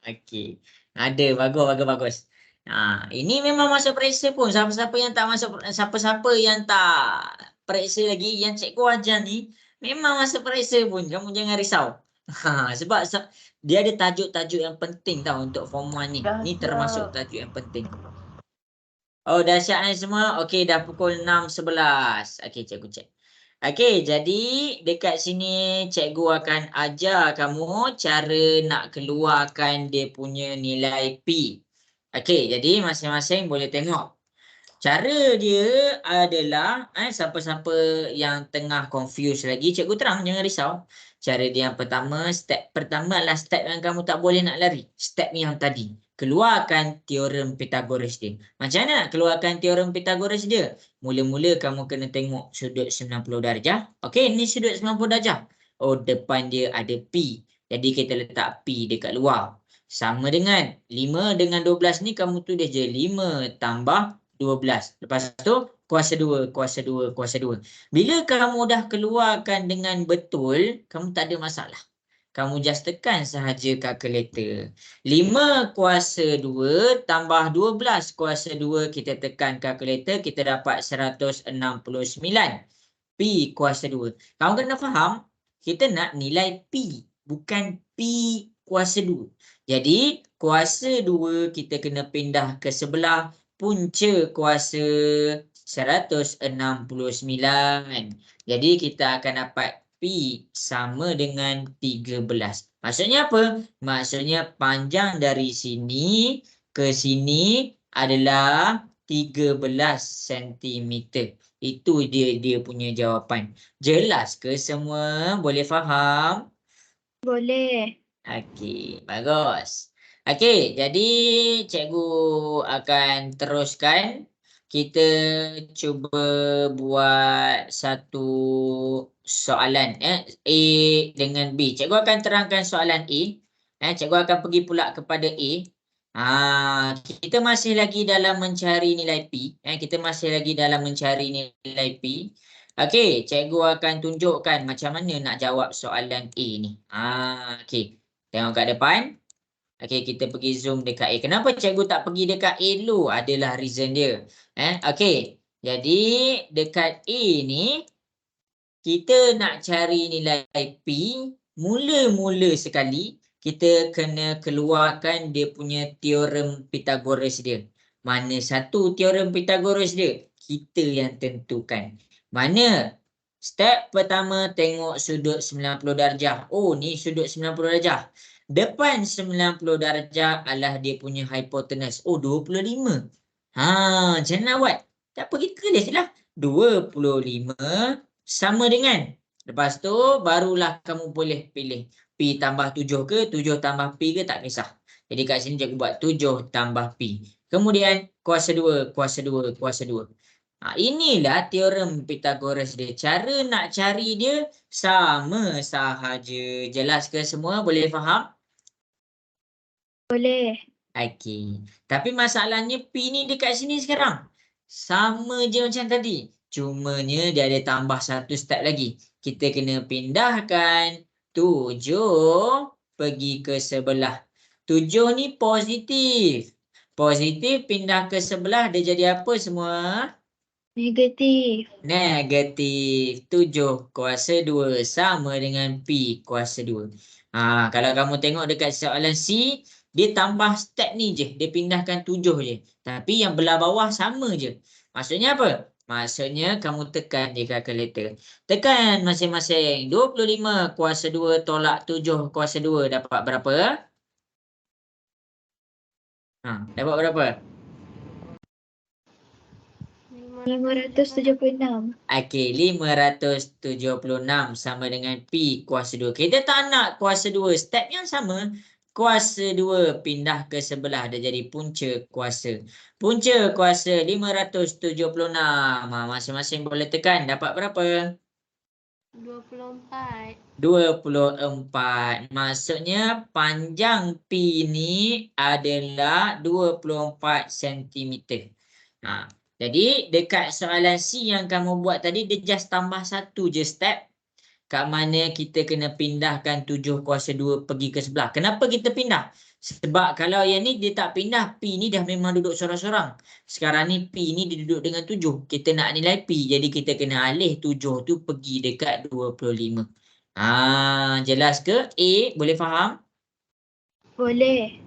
Okey. Ada, bagus. Ini memang masuk periksa pun. Siapa-siapa yang tak masuk, siapa-siapa yang tak periksa lagi, yang cikgu ajar ni, memang masuk periksa pun. Kamu jangan risau. Sebab dia ada tajuk-tajuk yang penting tau untuk form 1 ni. Dah Ni siap. termasuk tajuk yang penting. Oh, dah siap ni semua? Okey, dah pukul 6.11. Okey, cikgu cek. Okey, jadi dekat sini cikgu akan ajar kamu cara nak keluarkan dia punya nilai P. Okey, jadi masing-masing boleh tengok. Cara dia adalah, siapa-siapa yang tengah confuse lagi, cikgu terang, jangan risau. Cara dia yang pertama, step pertama adalah step yang kamu tak boleh nak lari. Step yang tadi. Keluarkan teorem Pythagoras dia. Macam mana nak keluarkan teorem Pythagoras dia? Mula-mula kamu kena tengok sudut 90 darjah. Okey, ni sudut 90 darjah. Oh, depan dia ada P. Jadi kita letak P dekat luar. Sama dengan 5 dengan 12 ni kamu tulis je 5 tambah 12. Lepas tu kuasa 2. Bila kamu dah keluarkan dengan betul, kamu tak ada masalah. Kamu just tekan sahaja kalkulator. 5 kuasa 2 tambah 12 kuasa 2, kita tekan kalkulator, kita dapat 169. P kuasa 2. Kamu kena faham, kita nak nilai P, bukan P kuasa 2. Jadi, kuasa 2 kita kena pindah ke sebelah punca kuasa 169. Jadi, kita akan dapat P sama dengan 13. Maksudnya apa? Maksudnya panjang dari sini ke sini adalah 13 cm. Itu dia punya jawapan. Jelas ke semua? Boleh faham? Boleh. Okey, bagus. Okey, jadi cikgu akan teruskan. Kita cuba buat satu soalan A dengan B. Cikgu akan terangkan soalan A. Cikgu akan pergi pula kepada A. Kita masih lagi dalam mencari nilai P. Kita masih lagi dalam mencari nilai P. Okey, cikgu akan tunjukkan macam mana nak jawab soalan A ni. Okey. Tengok kat depan. Okey, kita pergi zoom dekat A. Kenapa cikgu tak pergi dekat A dulu? Adalah reason dia. Okey. Jadi, dekat A ni, kita nak cari nilai P. Mula-mula sekali, kita kena keluarkan dia punya teorem Pythagoras dia. Mana satu teorem Pythagoras dia? Kita yang tentukan. Mana? Step pertama, tengok sudut 90 darjah. Oh, ni sudut 90 darjah. Depan 90 darjah adalah dia punya hipotenus. Oh, 25. Macam mana nak buat? Tak apa, kita tulis je lah. 25 sama dengan. Lepas tu, barulah kamu boleh pilih. P tambah 7 ke, 7 tambah P ke, tak kisah. Jadi kat sini cikgu buat 7 tambah P. Kemudian kuasa 2, kuasa 2, kuasa 2. Inilah teorem Pythagoras dia. Cara nak cari dia sama sahaja. Jelas ke semua? Boleh faham? Boleh. Okey. Tapi masalahnya P ni dekat sini sekarang. Sama je macam tadi. Cumanya dia ada tambah satu step lagi. Kita kena pindahkan 7 pergi ke sebelah. 7 ni positif. Positif pindah ke sebelah dia jadi apa semua? Negatif. Negatif 7 kuasa 2 sama dengan P kuasa 2. Kalau kamu tengok dekat soalan C, dia tambah step ni je. Dia pindahkan 7 je. Tapi yang belah bawah sama je. Maksudnya apa? Maksudnya kamu tekan di kalkulator. Tekan masing-masing. 25 kuasa 2 tolak 7 kuasa 2 dapat berapa? Dapat berapa? 576. Okey, 576 sama dengan P kuasa 2. Kita tak nak kuasa 2. Step yang sama. Kuasa 2 pindah ke sebelah. Dia jadi punca kuasa. Punca kuasa 576. Masing-masing boleh tekan. Dapat berapa? 24. 24. Maksudnya panjang P ni adalah 24 cm. Jadi dekat soalan C yang kamu buat tadi, dia just tambah satu je step. Kat mana kita kena pindahkan 7 kuasa 2 pergi ke sebelah. Kenapa kita pindah? Sebab kalau yang ni dia tak pindah, P ni dah memang duduk sorang-sorang. Sekarang ni P ni dia duduk dengan 7. Kita nak nilai P. Jadi kita kena alih 7 tu pergi dekat 25. Jelas ke? A, boleh faham? Boleh.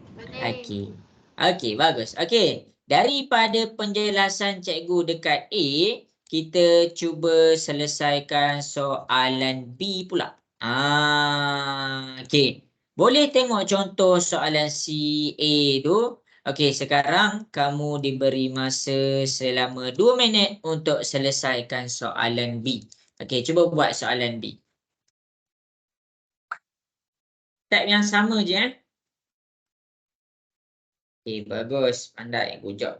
Okey. Okey, bagus. Okey. Daripada penjelasan cikgu dekat A, kita cuba selesaikan soalan B pula. Okey. Boleh tengok contoh soalan C A tu. Okey, sekarang kamu diberi masa selama 2 minit untuk selesaikan soalan B. Okey, cuba buat soalan B. Step yang sama je bagus. Pandai. Good job.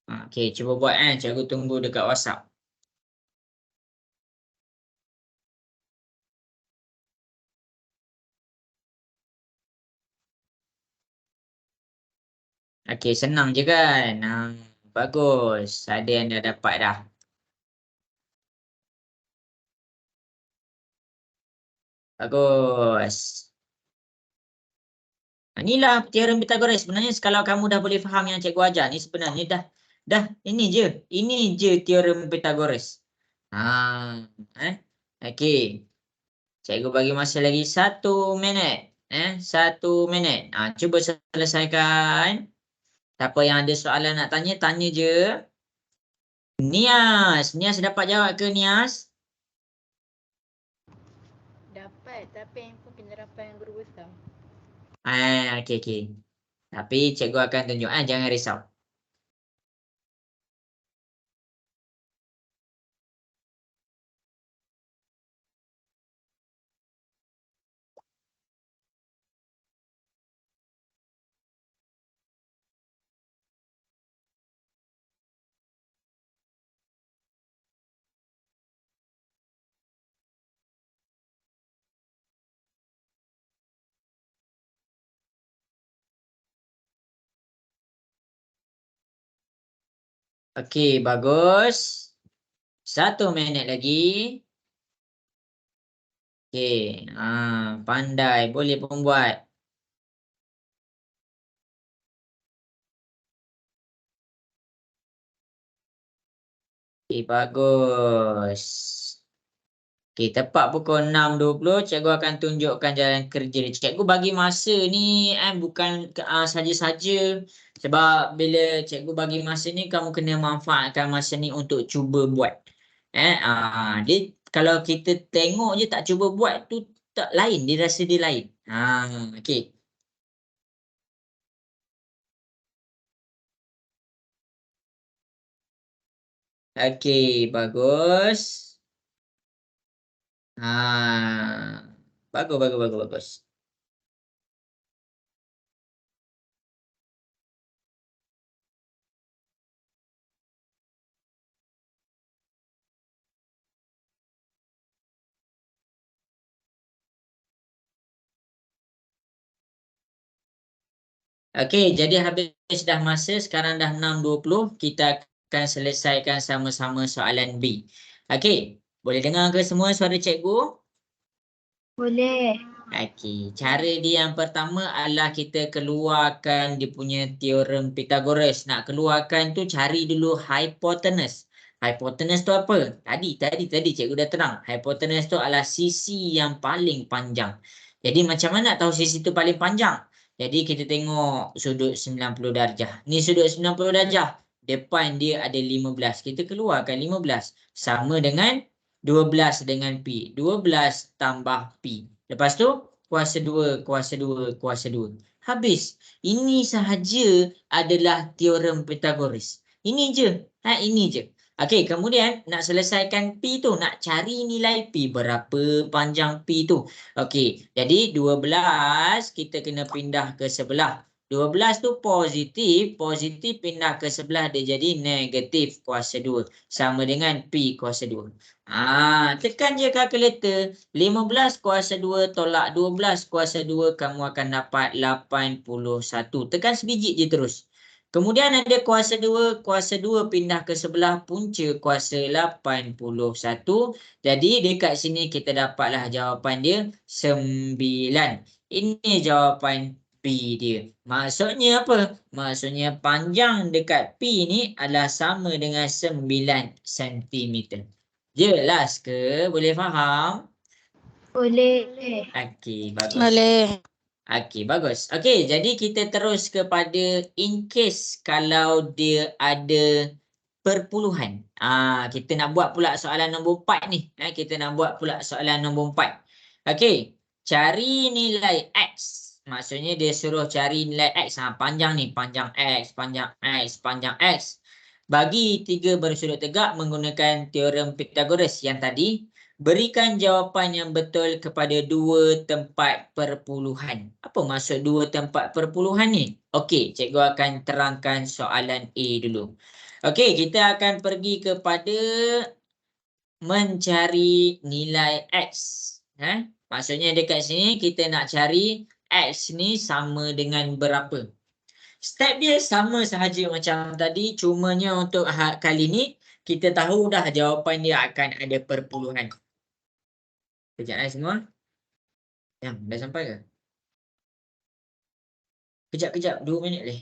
Okey, cuba buat cikgu tunggu dekat WhatsApp. Okey, senang je kan? Bagus. Ada yang dah dapat dah. Bagus. Inilah teorem Pythagoras. Sebenarnya kalau kamu dah boleh faham yang cikgu ajar ni, sebenarnya dah ini je. Ini je teorem Pythagoras. Okey. Cikgu bagi masa lagi 1 minit. 1 minit. Cuba selesaikan. Siapa yang ada soalan nak tanya, tanya je. Nias dapat jawab ke Nias? Dapat, tapi handphone kena rapat yang guru besar. Okey. Tapi cikgu akan tunjuk. Jangan risau. Okey, bagus. 1 minit lagi. Okey, pandai. Boleh pun buat. Okey, bagus. Okey, tepat pukul 6.20 cikgu akan tunjukkan jalan kerja dia. Cikgu bagi masa ni bukan saja-saja sebab bila cikgu bagi masa ni kamu kena manfaatkan masa ni untuk cuba buat. Dia kalau kita tengok je tak cuba buat tu tak lain, dia rasa dia lain. Okey. Okey, bagus. Bagus. Okey, jadi habis dah masa, sekarang dah 6.20, kita akan selesaikan sama-sama soalan B. Okey, boleh dengar ke semua suara cikgu? Boleh. Okey, cara dia yang pertama adalah kita keluarkan dia punya teorem Pythagoras. Nak keluarkan tu cari dulu hypotenuse. Hypotenuse tu apa? Tadi cikgu dah terang. Hypotenuse tu adalah sisi yang paling panjang. Jadi macam mana nak tahu sisi tu paling panjang? Jadi kita tengok sudut 90 darjah. Ni sudut 90 darjah. Depan dia ada 15. Kita keluarkan 15. Sama dengan 12 dengan P. 12 tambah P. Lepas tu kuasa 2. Habis. Ini sahaja adalah teorem Pythagoras. Ini je. Ini je. Okey, kemudian nak selesaikan P tu, nak cari nilai P, berapa panjang P tu. Okey, jadi 12 kita kena pindah ke sebelah. 12 tu positif pindah ke sebelah dia jadi negatif kuasa 2 sama dengan P kuasa 2. Tekan je kalkulator. 15 kuasa 2 tolak 12 kuasa 2 kamu akan dapat 81. Tekan sebiji je terus. Kemudian ada kuasa 2 pindah ke sebelah punca kuasa 81. Jadi dekat sini kita dapatlah jawapan dia 9. Ini jawapan P dia. Maksudnya apa? Maksudnya panjang dekat P ni adalah sama dengan 9 cm. Jelas ke? Boleh faham? Boleh. Okey, bagus. Boleh. Okey, bagus. Okey, jadi kita terus kepada in case kalau dia ada perpuluhan. Kita nak buat pula soalan nombor 4 ni. Kita nak buat pula soalan nombor 4. Okey, cari nilai X. Maksudnya dia suruh cari nilai X. Panjang ni, panjang X. Bagi 3 bersudut tegak menggunakan teorem Pythagoras yang tadi. Berikan jawapan yang betul kepada 2 tempat perpuluhan. Apa maksud 2 tempat perpuluhan ni? Okey, cikgu akan terangkan soalan A dulu. Okey, kita akan pergi kepada mencari nilai X. Maksudnya dekat sini kita nak cari X ni sama dengan berapa. Step dia sama sahaja macam tadi. Cumanya untuk kali ni kita tahu dah jawapan dia akan ada perpuluhan. Kejap semua. Dah sampai ke? Kejap. 2 minit leh.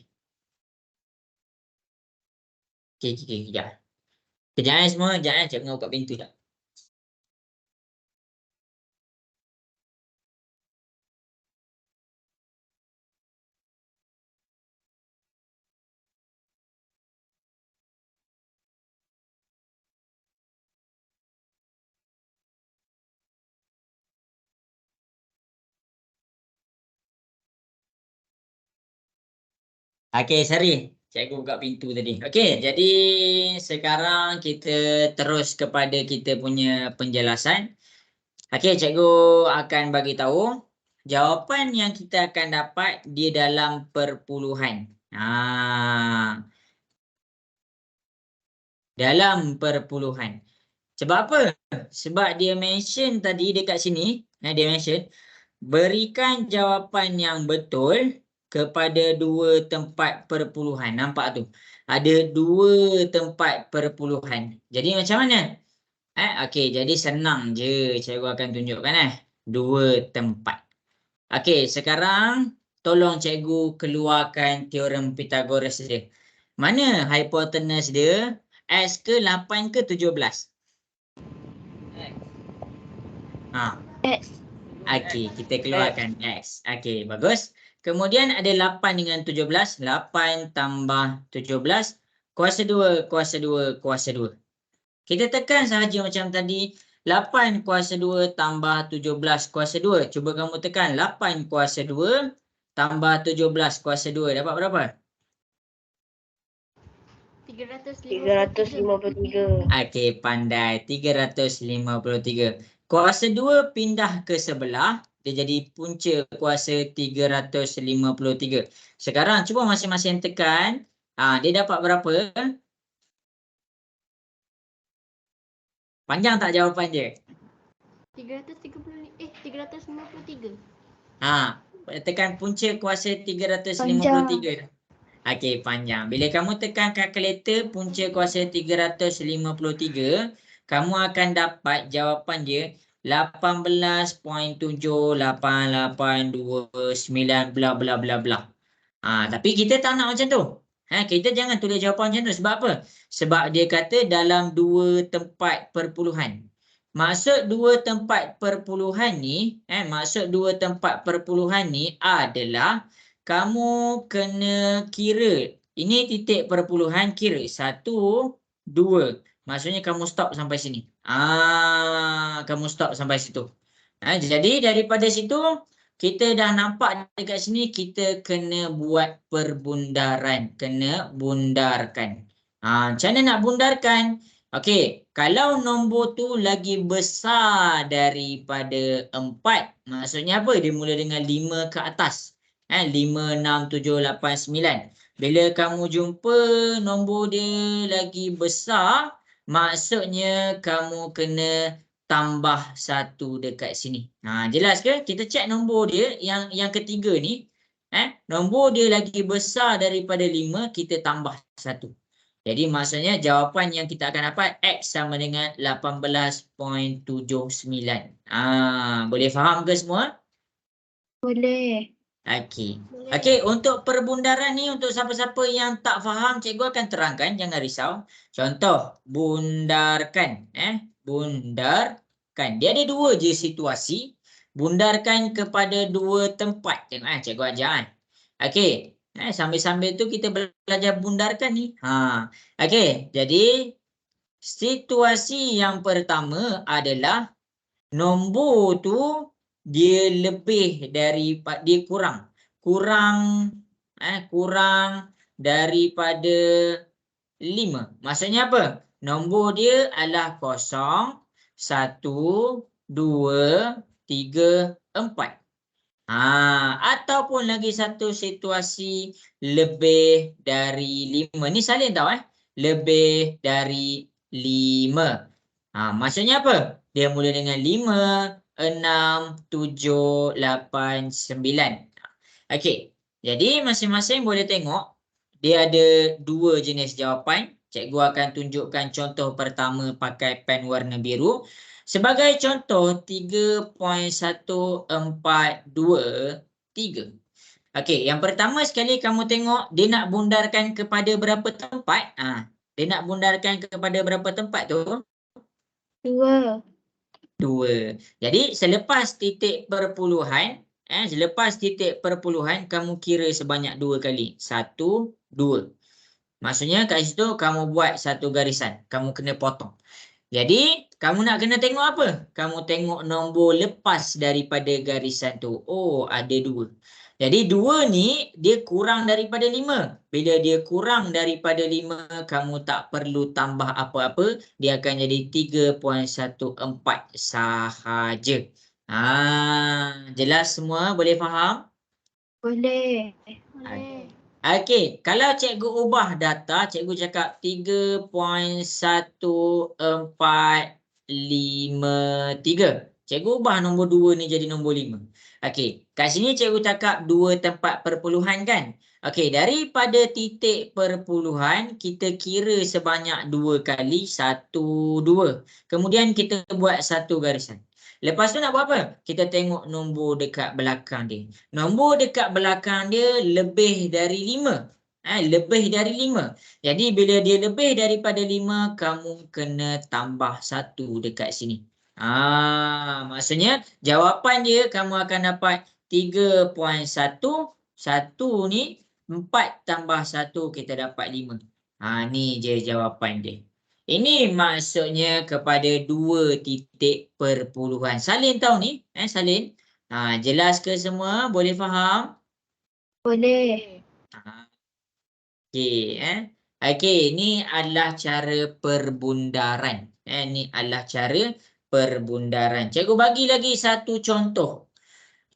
Okey, kejap. Kejap semua. Kejap cikgu buka pintu tak. Okey, sorry. Cikgu buka pintu tadi. Okey, jadi sekarang kita terus kepada kita punya penjelasan. Okey, cikgu akan bagi tahu jawapan yang kita akan dapat dia dalam perpuluhan. Dalam perpuluhan. Sebab apa? Sebab dia mention tadi dekat sini, dia mention berikan jawapan yang betul kepada 2 tempat perpuluhan. Nampak tu? Ada 2 tempat perpuluhan. Jadi macam mana? Okey, jadi senang je cikgu akan tunjukkan 2 tempat. Okey, sekarang tolong cikgu keluarkan teorem Pythagoras dia. Mana hipotenus dia? X ke 8 ke 17? Ha. X. Okey, kita keluarkan X. Okey, bagus. Kemudian ada 8 dengan 17. 8 tambah 17. Kuasa 2, kuasa 2, kuasa 2. Kita tekan sahaja macam tadi. 8 kuasa 2 tambah 17 kuasa 2. Cuba kamu tekan 8 kuasa 2 tambah 17 kuasa 2. Dapat berapa? 353. Okey, pandai. 353. Kuasa 2 pindah ke sebelah. Dia jadi punca kuasa 353. Sekarang cuba masing-masing tekan. Dia dapat berapa? Panjang tak jawapan dia? 353. Tekan punca kuasa 353. Okey, panjang. Bila kamu tekan kalkulator punca kuasa 353, kamu akan dapat jawapan dia 18.7829 bla bla bla bla. Tapi kita tak nak macam tu. Kita jangan tulis jawapan macam tu. Sebab apa? Sebab dia kata dalam 2 tempat perpuluhan. Maksud 2 tempat perpuluhan ni, maksud 2 tempat perpuluhan ni adalah kamu kena kira. Ini titik perpuluhan, kira 1, 2. Maksudnya kamu stop sampai sini. Kamu stop sampai situ. Jadi daripada situ kita dah nampak dekat sini kita kena buat perbundaran. Kena bundarkan. Macam mana nak bundarkan? Okey, kalau nombor tu lagi besar daripada 4, maksudnya apa? Dia mula dengan 5 ke atas. 5, 6, 7, 8, 9. Bila kamu jumpa nombor dia lagi besar, maksudnya kamu kena tambah 1 dekat sini. Jelas ke? Kita cek nombor dia yang ketiga ni. Nombor dia lagi besar daripada 5, kita tambah 1. Jadi maksudnya jawapan yang kita akan dapat X sama dengan 18.79. Boleh faham ke semua? Boleh. Okey. Okey, untuk perbundaran ni untuk siapa-siapa yang tak faham, cikgu akan terangkan, jangan risau. Contoh, bundarkan. Bundarkan. Dia ada 2 je situasi. Bundarkan kepada 2 tempat. Tengok cikgu ajar. Okey. Sambil-sambil tu kita belajar bundarkan ni. Okey, jadi situasi yang pertama adalah nombor tu dia lebih daripada, dia kurang daripada 5. Maksudnya apa? Nombor dia adalah 0, 1, 2, 3, 4. Ataupun lagi satu situasi lebih dari 5. Ni salin tau lebih dari 5. Maksudnya apa? Dia mula dengan 5, 6, 7, 8, 9. Okey. Jadi masing-masing boleh tengok dia ada 2 jenis jawapan. Cikgu akan tunjukkan contoh pertama pakai pen warna biru. Sebagai contoh 3.1423. Okey, yang pertama sekali kamu tengok dia nak bundarkan kepada berapa tempat? Dia nak bundarkan kepada berapa tempat tu? 2. Jadi selepas titik perpuluhan, kamu kira sebanyak 2 kali. 1, 2. Maksudnya kat situ kamu buat satu garisan. Kamu kena potong. Jadi, kamu nak kena tengok apa? Kamu tengok nombor lepas daripada garisan tu. Oh, ada 2. Jadi, 2 ni dia kurang daripada 5. Bila dia kurang daripada 5, kamu tak perlu tambah apa-apa. Dia akan jadi 3.14 sahaja. Jelas semua? Boleh faham? Boleh. Okey, kalau cikgu ubah data, cikgu cakap 3.1453. Cikgu ubah nombor 2 ni jadi nombor 5. Okey, kat sini cikgu cakap 2 tempat perpuluhan kan? Okey, daripada titik perpuluhan, kita kira sebanyak 2 kali, 1, 2. Kemudian kita buat satu garisan. Lepas tu nak buat apa? Kita tengok nombor dekat belakang dia. Nombor dekat belakang dia lebih dari 5. Lebih dari 5. Jadi bila dia lebih daripada 5, kamu kena tambah 1 dekat sini. Maksudnya jawapan dia kamu akan dapat 3.1. 1 ni 4 tambah 1 kita dapat 5. Ni je jawapan dia. Ini maksudnya kepada 2 titik perpuluhan. Salin tahu ni? Salin? Jelas ke semua? Boleh faham? Boleh. Okey, Okey, ni adalah cara perbundaran. Ni adalah cara perbundaran. Cikgu bagi lagi satu contoh.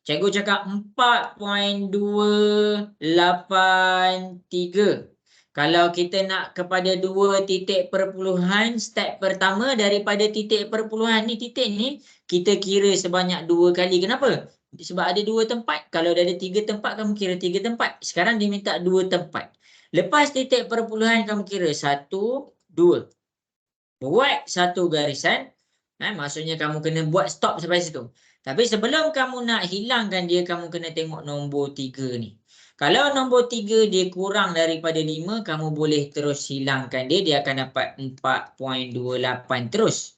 Cikgu cakap 4.283. Kalau kita nak kepada 2 titik perpuluhan, step pertama daripada titik perpuluhan ni, titik ni, kita kira sebanyak 2 kali. Kenapa? Sebab ada 2 tempat. Kalau ada 3 tempat, kamu kira 3 tempat. Sekarang dia minta 2 tempat. Lepas titik perpuluhan, kamu kira 1, 2. Buat satu garisan. Maksudnya kamu kena buat stop sampai situ. Tapi sebelum kamu nak hilangkan dia, kamu kena tengok nombor 3 ni. Kalau nombor 3 dia kurang daripada 5, kamu boleh terus hilangkan dia. Dia akan dapat 4.28 terus.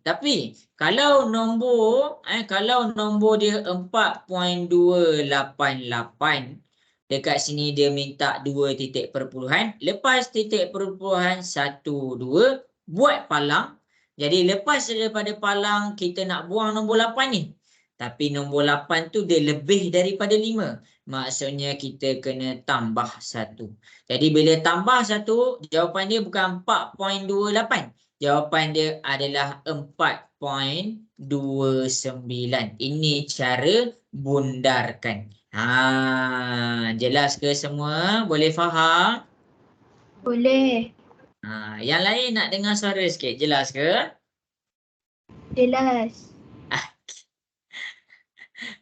Tapi kalau nombor dia 4.288, dekat sini dia minta 2 titik perpuluhan. Lepas titik perpuluhan 1, 2, buat palang. Jadi lepas daripada palang, kita nak buang nombor 8 ni. Tapi nombor 8 tu dia lebih daripada 5. Maksudnya kita kena tambah 1. Jadi bila tambah 1, jawapan dia bukan 4.28. Jawapan dia adalah 4.29. Ini cara bundarkan. Jelas ke semua? Boleh faham? Boleh. Yang lain nak dengar suara sikit. Jelas ke? Jelas.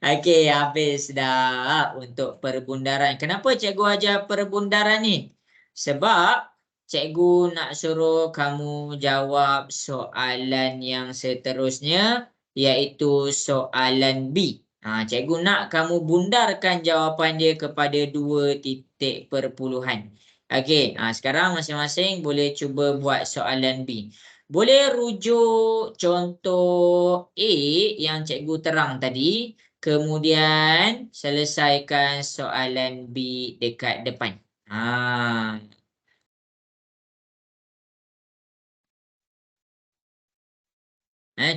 Okey, habis dah untuk perbundaran. Kenapa cikgu ajar perbundaran ni? Sebab cikgu nak suruh kamu jawab soalan yang seterusnya, iaitu soalan B. Cikgu nak kamu bundarkan jawapan dia kepada 2 titik perpuluhan. Okey, sekarang masing-masing boleh cuba buat soalan B. Boleh rujuk contoh A yang cikgu terang tadi. Kemudian selesaikan soalan B dekat depan.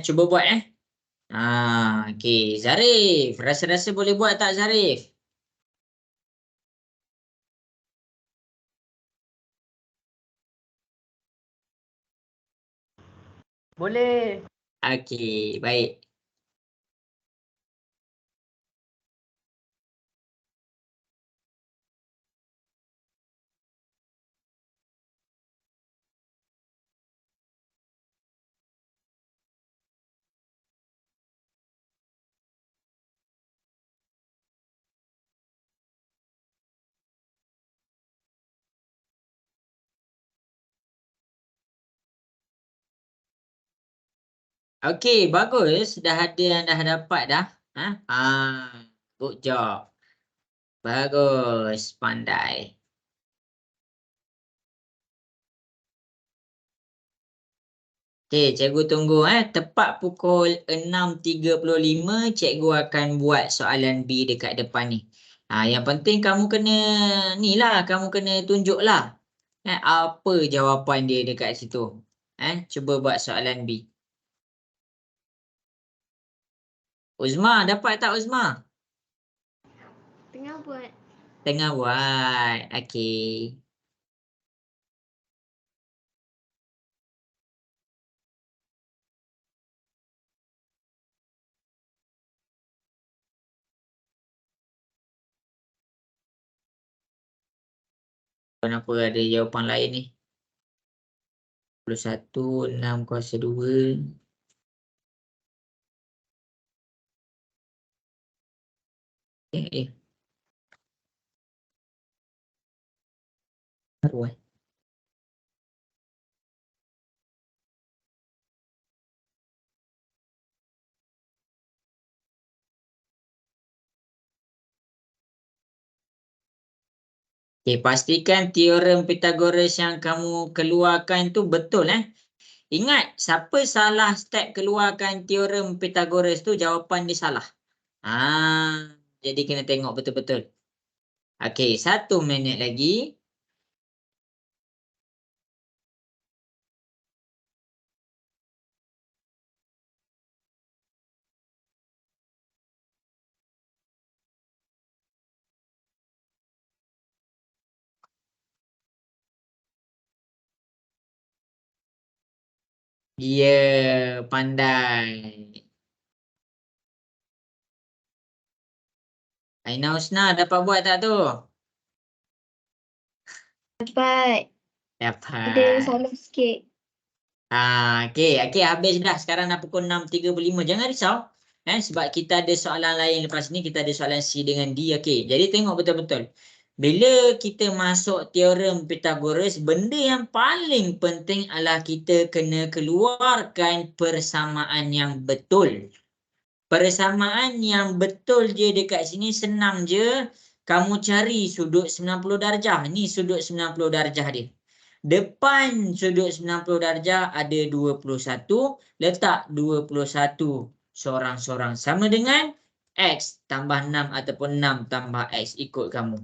Cuba buat okey. Zarif, rasa-rasa boleh buat tak Zarif? Boleh. Okey, baik. Okey, bagus. Dah ada yang dah dapat dah. Good job. Bagus, pandai. Okey, cikgu tunggu tepat pukul 6.35 cikgu akan buat soalan B dekat depan ni. Yang penting kamu kena kamu kena tunjuklah apa jawapan dia dekat situ. Cuba buat soalan B. Uzma, dapat tak Uzma? Tengah buat. Tengah buat. Okey. Kenapa ada jawapan lain ni? 21, 6 kuasa 2. Baru Okey, pastikan teorem Pythagoras yang kamu keluarkan tu betul Ingat, siapa salah step keluarkan teorem Pythagoras tu, jawapan dia salah. Jadi kena tengok betul-betul. Okey, 1 minit lagi. Ya, pandai. Aina Husna dapat buat tak tu? Dapat. Ada Dapat. salah sikit. Okey, habis dah. Sekarang dah pukul 6.35. Jangan risau. Sebab kita ada soalan lain lepas ni. Kita ada soalan C dengan D. Okey, jadi tengok betul-betul. Bila kita masuk teorem Pythagoras, benda yang paling penting adalah kita kena keluarkan persamaan yang betul. Persamaan yang betul je dekat sini senang je. Kamu cari sudut 90 darjah. Ni sudut 90 darjah dia. Depan sudut 90 darjah ada 21. Letak 21 sorang-sorang. Sama dengan X tambah 6 ataupun 6 tambah X. Ikut kamu.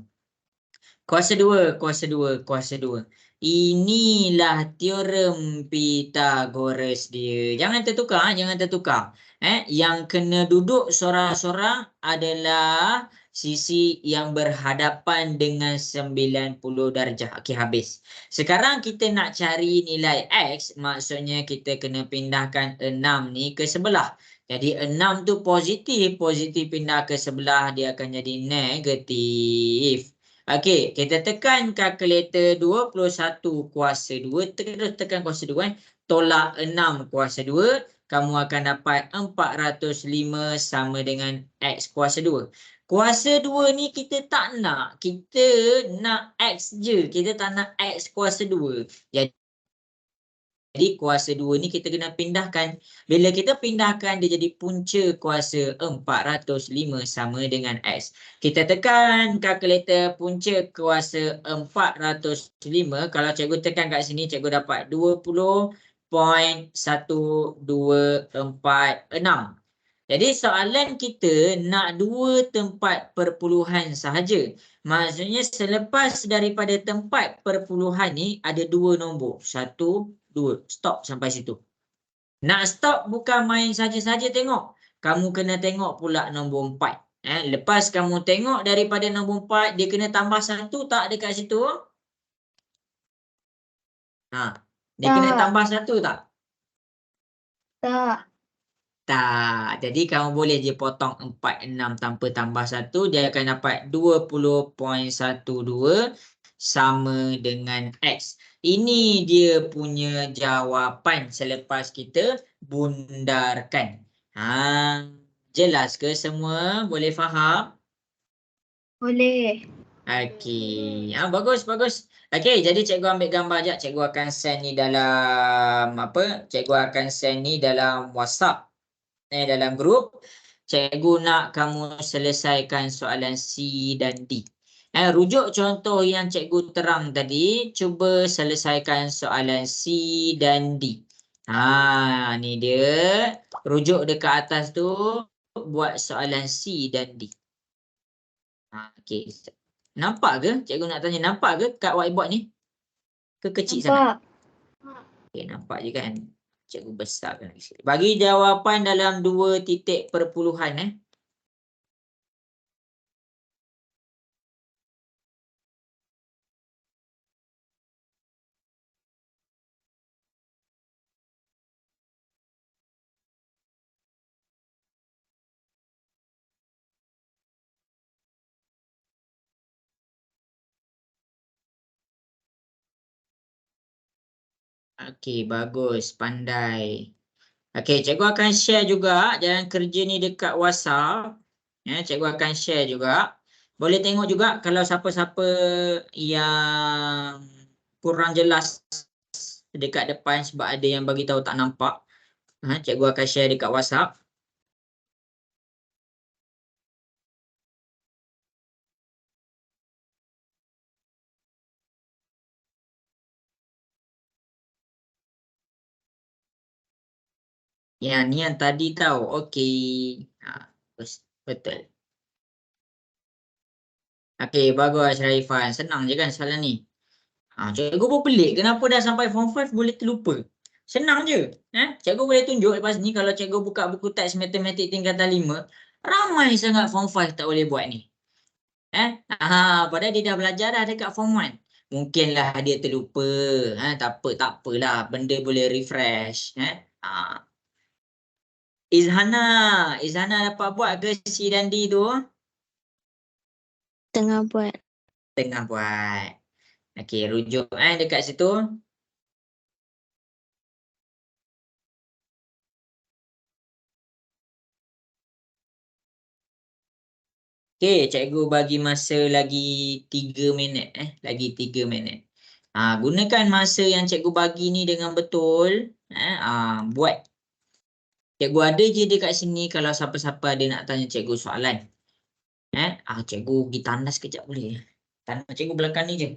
Kuasa 2, kuasa 2, kuasa 2. Inilah teorem Pythagoras dia. Jangan tertukar, jangan tertukar. Yang kena duduk sorang-sorang adalah sisi yang berhadapan dengan 90 darjah. Okey, habis. Sekarang kita nak cari nilai X. Maksudnya kita kena pindahkan 6 ni ke sebelah. Jadi 6 tu positif. Positif pindah ke sebelah, dia akan jadi negatif. Okey, kita tekan kalkulator 21 kuasa 2. Terus tekan kuasa 2. Tolak 6 kuasa 2. Kamu akan dapat 405 sama dengan X kuasa 2. Kuasa 2 ni kita tak nak. Kita nak X je. Kita tak nak X kuasa 2. Jadi kuasa 2 ni kita kena pindahkan. Bila kita pindahkan, dia jadi punca kuasa 405 sama dengan X. Kita tekan kalkulator punca kuasa 405. Kalau cikgu tekan kat sini, cikgu dapat 20.1246. Jadi soalan kita nak 2 tempat perpuluhan sahaja. Maksudnya selepas daripada tempat perpuluhan ni ada 2 nombor. 1, 2. Stop sampai situ. Nak stop bukan main saja-saja tengok. Kamu kena tengok pula nombor 4. Lepas kamu tengok daripada nombor 4, dia kena tambah 1 tak dekat situ? Dia kena Tak. tambah 1 tak? Tak. Tak. Jadi kamu boleh je potong 46 tanpa tambah 1. Dia akan dapat 20.12 sama dengan X. Ini dia punya jawapan selepas kita bundarkan. Jelas ke semua? Boleh faham? Boleh. Okey. Bagus, bagus. Okey, jadi cikgu ambil gambar jap. Cikgu akan send ni dalam Cikgu akan send ni dalam WhatsApp. Dalam grup. Cikgu nak kamu selesaikan soalan C dan D. Rujuk contoh yang cikgu terang tadi, cuba selesaikan soalan C dan D. Ni dia. Rujuk dekat atas tu, buat soalan C dan D. Okey. Nampak ke? Cikgu nak tanya, nampak ke kat whiteboard ni? Ke kecil sangat? Nampak. Okey, nampak je kan? Cikgu besarkan lagi sikit. Bagi jawapan dalam 2 titik perpuluhan. Okey, bagus. Pandai. Okey, cikgu akan share juga jalan kerja ni dekat WhatsApp. Cikgu akan share juga. Boleh tengok juga kalau siapa-siapa yang kurang jelas dekat depan sebab ada yang bagi tahu tak nampak. Cikgu akan share dekat WhatsApp. Yang ni yang tadi tahu. Okey. Betul. Okey, bagus Sharifah. Senang je kan soalan ni. Cikgu pun pelik. Kenapa dah sampai form 5 boleh terlupa? Senang je. Cikgu boleh tunjuk lepas ni kalau cikgu buka buku teks matematik tingkatan 5, ramai sangat form 5 tak boleh buat ni. Padahal dia dah belajar dah dekat form 1. Mungkinlah dia terlupa. Tak apalah. Benda boleh refresh. Izhana dapat buat ke C dan D tu? Tengah buat. Tengah buat. Okey, rujuk dekat situ. Okey, cikgu bagi masa lagi 3 minit. Lagi 3 minit. Gunakan masa yang cikgu bagi ni dengan betul. Buat. Cikgu ada je dekat sini kalau siapa-siapa ada nak tanya cikgu soalan. Cikgu pergi tandas kejap boleh? Tandas cikgu belakang ni je.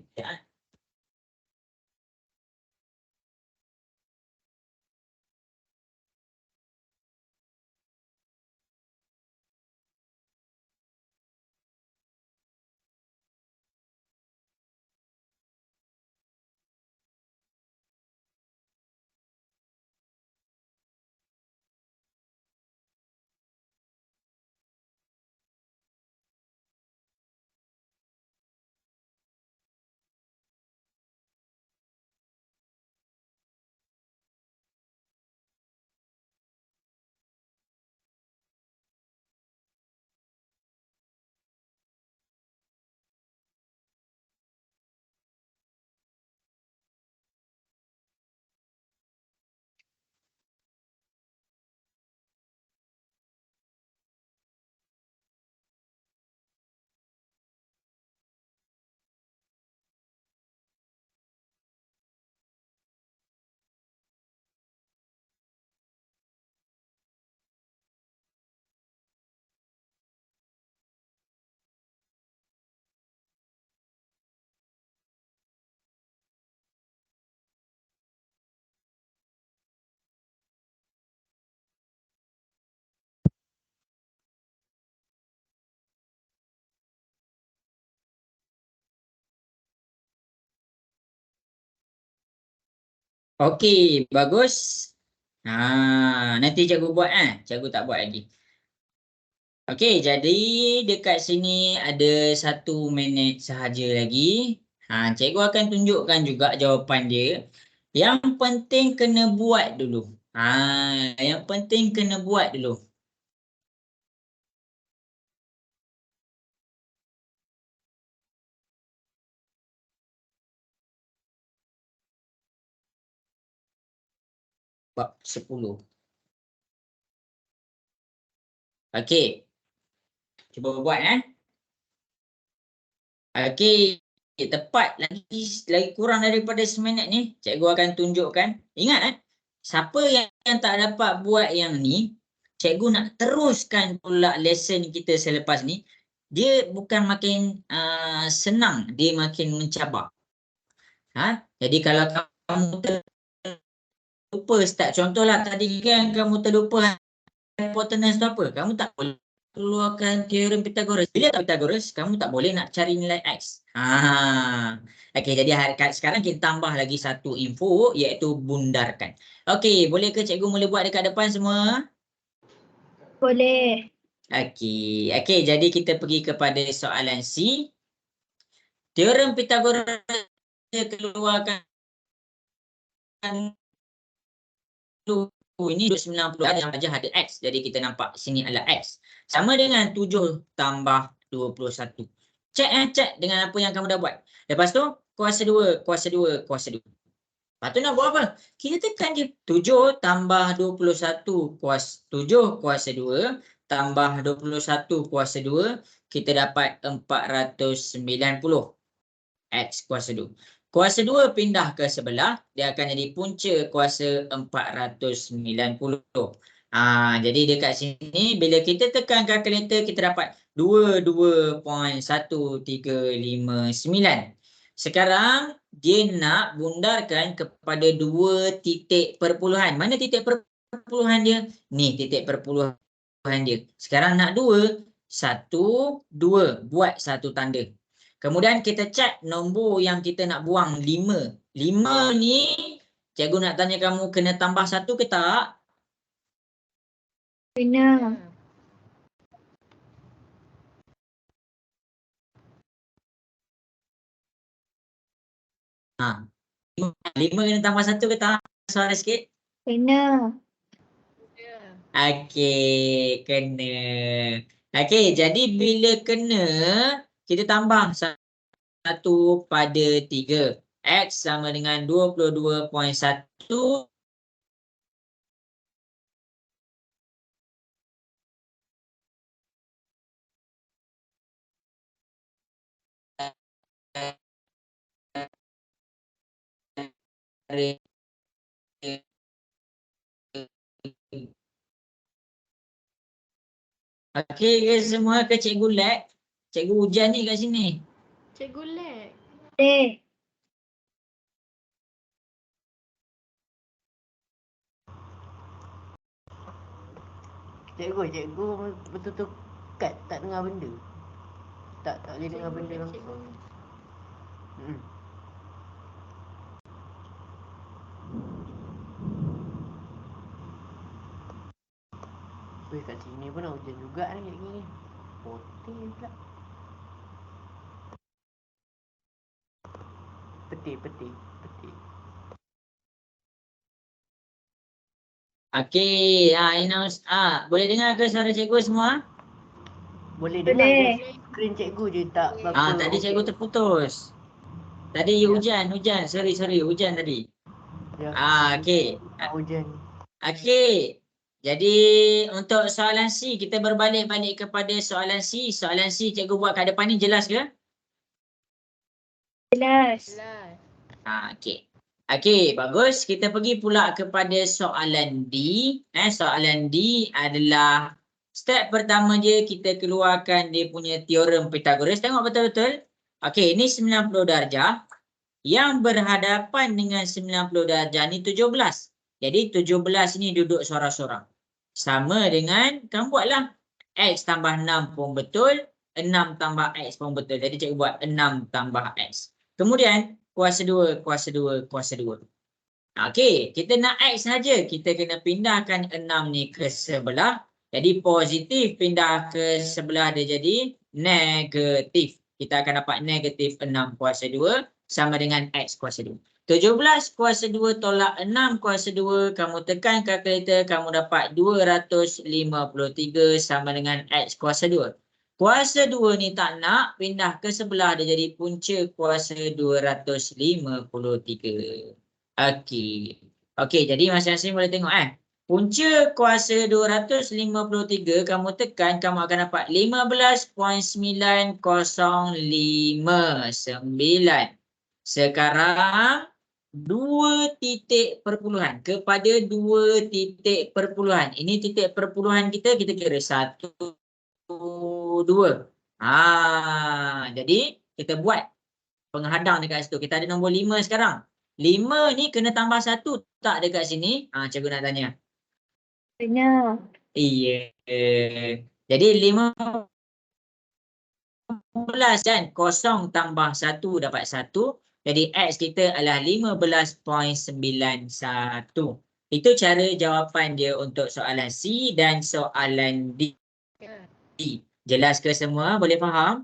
Okey, bagus. Nanti cikgu buat Cikgu tak buat lagi. Okey, jadi dekat sini ada 1 minit sahaja lagi. Cikgu akan tunjukkan juga jawapan dia. Yang penting kena buat dulu. Yang penting kena buat dulu. Bab 10. Okey. Cuba buat Okey. Tepat lagi kurang daripada seminit ni. Cikgu akan tunjukkan. Ingat siapa yang tak dapat buat yang ni, cikgu nak teruskan pula lesson kita selepas ni. Dia bukan makin senang, dia makin mencabar. Jadi kalau kamu terlupa start, contohlah tadi kan kamu terlupa hypotenuse tu apa, kamu tak boleh keluarkan teorem Pythagoras. Bila tak Pythagoras, kamu tak boleh nak cari nilai X. Okey, jadi sekarang kita tambah lagi satu info, iaitu bundarkan. Okey, boleh ke cikgu mula buat dekat depan semua? Boleh. Okey, jadi kita pergi kepada soalan C. Teorem Pythagoras keluarkan ini 290 yang saja ada X. Jadi kita nampak sini adalah X. Sama dengan 7 tambah 21. Cek dengan apa yang kamu dah buat. Lepas tu kuasa 2, kuasa 2, kuasa 2. Lepas tu nak buat apa? Kita tekan je 7 tambah 21 kuasa 7 kuasa 2 tambah 21 kuasa 2. Kita dapat 490 X kuasa 2. Kuasa 2 pindah ke sebelah, dia akan jadi punca kuasa 490. Jadi dekat sini, bila kita tekan kalkulator, kita dapat 22.1359. Sekarang, dia nak bundarkan kepada 2 titik perpuluhan. Mana titik perpuluhan? perpuluhan dia. Ni titik perpuluhan dia. Sekarang nak 2, 1, 2. Buat satu tanda. Kemudian kita cek nombor yang kita nak buang 5. 5 ni cikgu nak tanya kamu kena tambah 1 ke tak? Kena. Ha. 5 kena tambah 1 ke tak? Suara sikit. Kena. Ya. Okey, kena. Okey, jadi bila kena, kita tambah 1 pada 3. X sama dengan 22.1 Okey ke semua ke cikgu lag? Cikgu hujan ni kat sini. Cikgu lag. Boleh. Cikgu betul-betul kat tak dengar benda. Tak boleh dengar benda Cikgu lag, langsung. cikgu. Hmm. Weh, kat sini pun nak hujan juga ni kayak gini. Poteh pula. Petik. Okey, Inaus, boleh dengar ke suara cikgu semua? Boleh dengar Boleh. je skrin cikgu je tak berapa. Tadi cikgu terputus. Tadi Ya. hujan. Sorry, hujan tadi. Ya. Okey. Nak hujan. Okey. Jadi untuk soalan C, kita berbalik kepada soalan C. Soalan C cikgu buat kat depan ni jelas ke? Jelas. Jelas. Okey. Okey, bagus. Kita pergi pula kepada soalan D. Soalan D adalah step pertama je kita keluarkan dia punya teorem Pythagoras. Tengok betul-betul. Okey, ni 90 darjah. Yang berhadapan dengan 90 darjah ni 17. Jadi 17 ni duduk sorang-sorang. Sama dengan, kamu buatlah. X tambah 6 pun betul. 6 tambah X pun betul. Jadi cikgu buat 6 tambah X. Kemudian, kuasa 2. Okey, kita nak X saja. Kita kena pindahkan 6 ni ke sebelah. Jadi positif pindah ke sebelah dia jadi negatif. Kita akan dapat negatif 6 kuasa 2 sama dengan X kuasa 2. 17 kuasa 2 tolak 6 kuasa 2. Kamu tekan kalkulator, kamu dapat 253 sama dengan X kuasa 2. Kuasa 2 ni tak nak, pindah ke sebelah dia jadi punca kuasa 253. Okey, jadi masing-masing boleh tengok punca kuasa 253 kamu tekan, kamu akan dapat 15.9059. Sekarang 2 titik perpuluhan kepada 2 titik perpuluhan. Ini titik perpuluhan kita kira 1, 2. Jadi kita buat penghadang dekat situ. Kita ada nombor 5 sekarang. 5 ni kena tambah 1 tak dekat sini? Cikgu nak tanya. Kena. Iya. Jadi 15 kan, 0 tambah 1 dapat 1. Jadi X kita adalah 15.91. Itu cara jawapan dia untuk soalan C dan soalan D. Ya. Jelas ke semua? Boleh faham?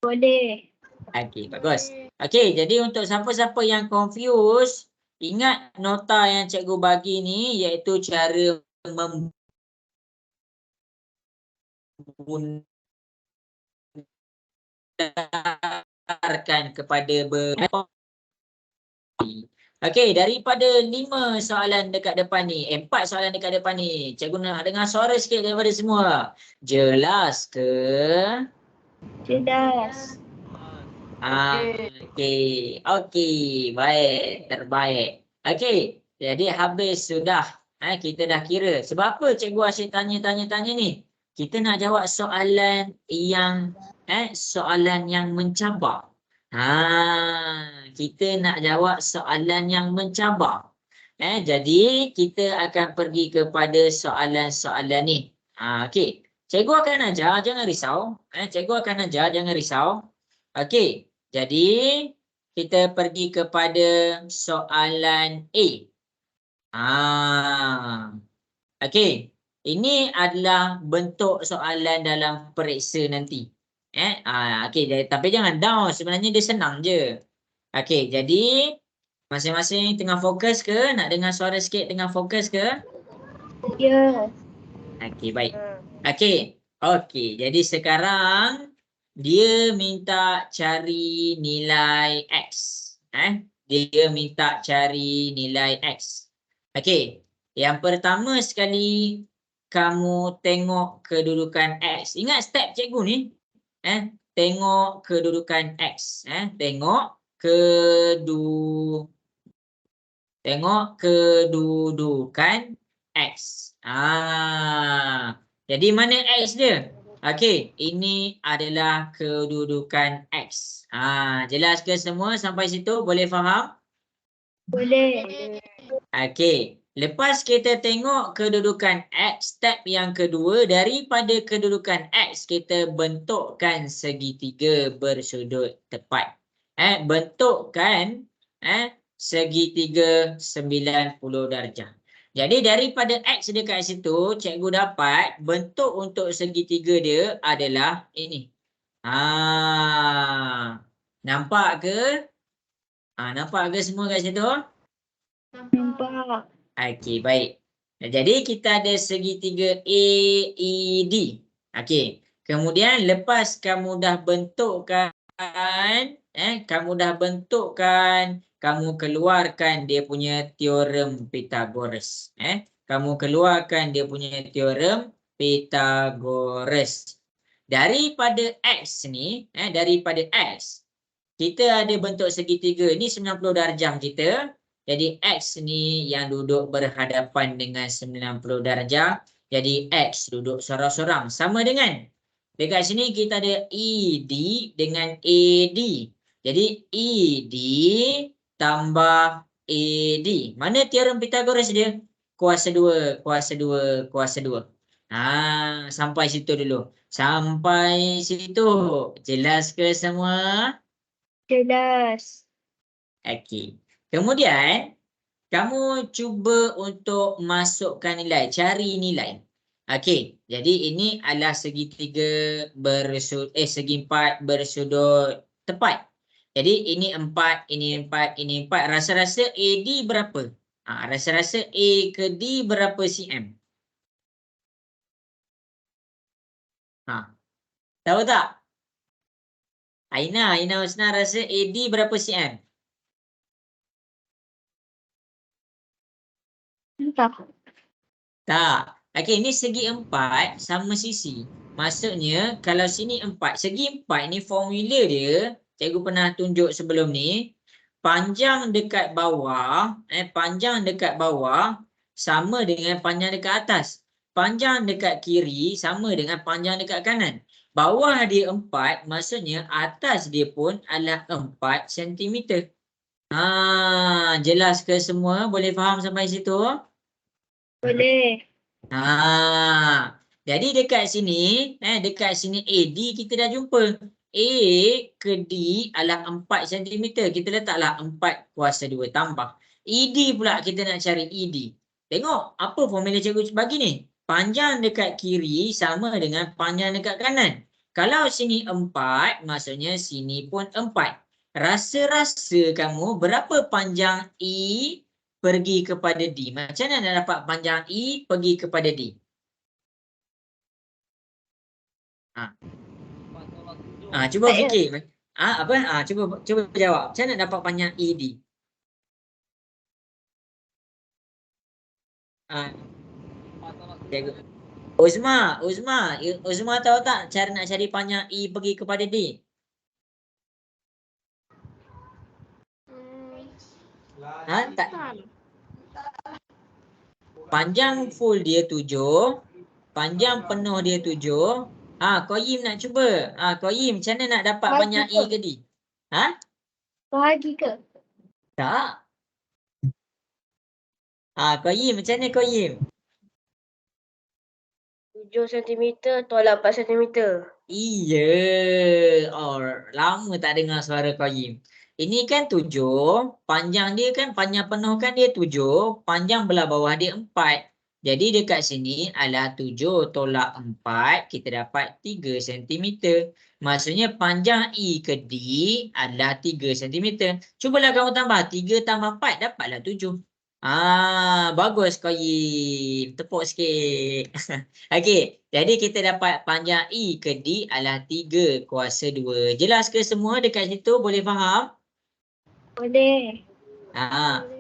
Boleh. Okey, bagus. Boleh. Okey, jadi untuk siapa-siapa yang confused, ingat nota yang cikgu bagi ni iaitu cara membundarkan kepada Okey, daripada 5 soalan dekat depan ni, 4 soalan dekat depan ni, cikgu nak dengar suara sikit daripada semua. Jelas ke? Jelas. Okey, baik, terbaik. Okey, jadi habis sudah. Kita dah kira. Sebab apa cikgu asyik tanya ni? Kita nak jawab soalan yang mencabar. Kita nak jawab soalan yang mencabar. Jadi kita akan pergi kepada soalan-soalan ni. Okey. Cikgu akan ajar, jangan risau. Cikgu akan ajar, jangan risau. Okey. Jadi kita pergi kepada soalan A. Okey. Ini adalah bentuk soalan dalam periksa nanti. Okey, tapi jangan down. Sebenarnya dia senang je. Okey, jadi masing-masing tengah fokus ke? Nak dengar suara sikit tengah fokus ke? Ya. Okey, baik. Okey, jadi sekarang dia minta cari nilai X. Dia minta cari nilai X. Okey, yang pertama sekali kamu tengok kedudukan X. Ingat step cikgu ni. Tengok kedudukan X. Tengok kedudukan X. Jadi mana X dia? Okey, ini adalah kedudukan X. Jelas ke semua sampai situ? Boleh faham? Boleh. Okey, lepas kita tengok kedudukan X, step yang kedua, daripada kedudukan X, kita bentukkan segitiga bersudut tepat. Bentukkan segitiga 90 darjah. Jadi daripada X dekat situ, cikgu dapat bentuk untuk segitiga dia adalah ini. Nampak ke? Nampak ke semua kat situ? Nampak. Okey, baik. Jadi kita ada segitiga AED. Okey. Kemudian lepas kamu dah bentukkan, kamu keluarkan dia punya teorem Pythagoras. Kamu keluarkan dia punya teorem Pythagoras. Daripada X ni, daripada X, kita ada bentuk segitiga. Ini 90 darjah kita. Jadi X ni yang duduk berhadapan dengan 90 darjah. Jadi X duduk sorang-sorang. Sama dengan dekat sini kita ada ED dengan AD. Jadi ED tambah AD. Mana teorem Pythagoras dia? Kuasa 2, kuasa 2, kuasa 2. Sampai situ dulu. Sampai situ. Jelas ke semua? Jelas. Okey. Kemudian kamu cuba untuk masukkan nilai, cari nilai. Okey. Jadi ini adalah segitiga segi empat bersudut tepat. Jadi ini 4, ini 4, ini 4. Rasa-rasa AD berapa? Rasa-rasa A ke D berapa cm? Tahu tak? Aina Husna rasa AD berapa cm? Tak. Tak. Okey, ini segi 4 sama sisi. Maksudnya kalau sini 4, segi 4 ni formula dia, cikgu pernah tunjuk sebelum ni, panjang dekat bawah, sama dengan panjang dekat atas. Panjang dekat kiri sama dengan panjang dekat kanan. Bawah dia 4, maksudnya atas dia pun adalah 4 cm. Jelas ke semua? Boleh faham sampai situ? Boleh. Jadi dekat sini AD kita dah jumpa. A ke D adalah 4 cm. Kita letaklah 4 kuasa 2 tambah. ED pula kita nak cari ED. Tengok apa formula cikgu bagi ni. Panjang dekat kiri sama dengan panjang dekat kanan. Kalau sini 4, maksudnya sini pun 4. Rasa-rasa kamu berapa panjang E pergi kepada D? Macam mana nak dapat panjang E pergi kepada D? Cuba fikir. Cuba jawab. Macam mana nak dapat panjang ED? Uzma tahu tak cara nak cari panjang E pergi kepada D? Tak. Panjang full dia 7, panjang penuh dia 7. Qayyim nak cuba. Qayyim, macam mana nak dapat panjang E ke D? Bahagi ke? Tak. Kau Yim, macam mana kau Yim? 7 cm tolak 4 cm. Iya. Oh, lama tak dengar suara kau Yim. Ini kan 7, panjang dia kan, panjang penuh kan dia 7, panjang belah bawah dia 4. Jadi dekat sini adalah 7 tolak 4, kita dapat 3 cm. Maksudnya panjang I ke D adalah 3 cm. Cubalah kamu tambah, 3 tambah 4 dapatlah 7. Bagus kau Yim. Tepuk sikit. Okey, jadi kita dapat panjang I ke D adalah 3 kuasa 2. Jelas ke semua dekat situ? Boleh faham? Boleh.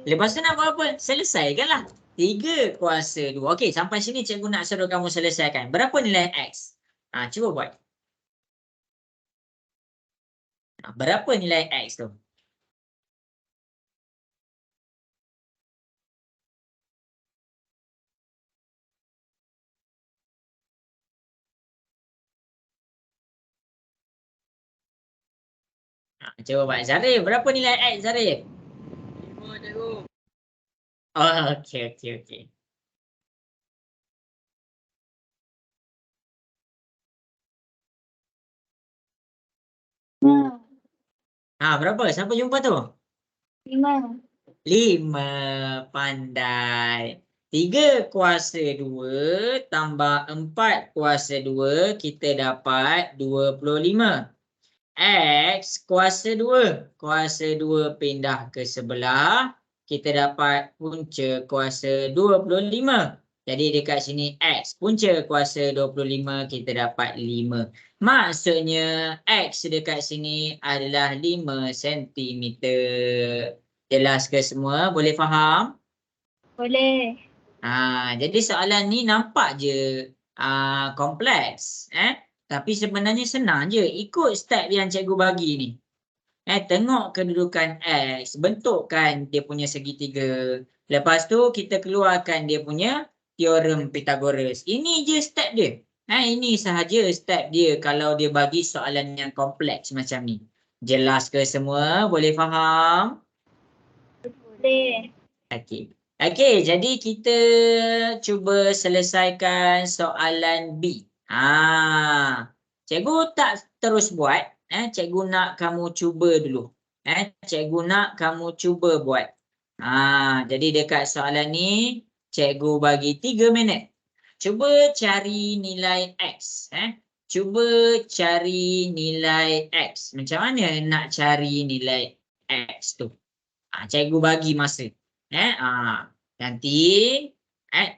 Lepas tu nak buat apa? Selesaikanlah. 3 kuasa 2. Okey, sampai sini cikgu nak suruh kamu selesaikan. Berapa nilai X? Cuba buat. Berapa nilai X tu? Cuba buat. Zarif, berapa nilai X Zarif? 5 cikgu. Oh, okey, okey, okey. Berapa? Siapa jumpa tu? 5. 5. Pandai. 3 kuasa 2 tambah 4 kuasa 2, kita dapat 25. X kuasa 2. Kuasa 2 pindah ke sebelah, kita dapat punca kuasa 25. Jadi dekat sini X punca kuasa 25, kita dapat 5. Maksudnya X dekat sini adalah 5 cm. Jelas ke semua? Boleh faham? Boleh. Jadi soalan ni nampak je kompleks. Tapi sebenarnya senang je. Ikut step yang cikgu bagi ni. Tengok kedudukan X. Bentukkan dia punya segitiga. Lepas tu kita keluarkan dia punya teorem Pythagoras. Ini je step dia. Ini sahaja step dia kalau dia bagi soalan yang kompleks macam ni. Jelas ke semua? Boleh faham? Boleh. Okey, jadi kita cuba selesaikan soalan B. Cikgu tak terus buat. Cikgu nak kamu cuba dulu. Cikgu nak kamu cuba buat. Jadi dekat soalan ni, cikgu bagi 3 minit. Cuba cari nilai X. Cuba cari nilai X. Macam mana nak cari nilai X tu? Cikgu bagi masa. Nanti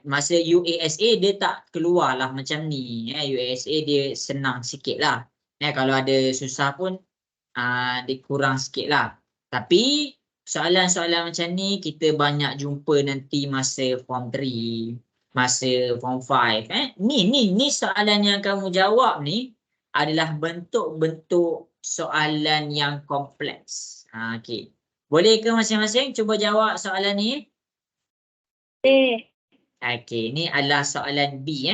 masa UASA dia tak keluarlah macam ni. UASA dia senang sikit lah. Kalau ada susah pun dia kurang sikit lah. Tapi soalan-soalan macam ni kita banyak jumpa nanti masa form 3, masa form 5. Ni soalan yang kamu jawab ni adalah bentuk-bentuk soalan yang kompleks. Okey. Boleh ke masing-masing cuba jawab soalan ni? Boleh. Okey, ni adalah soalan B.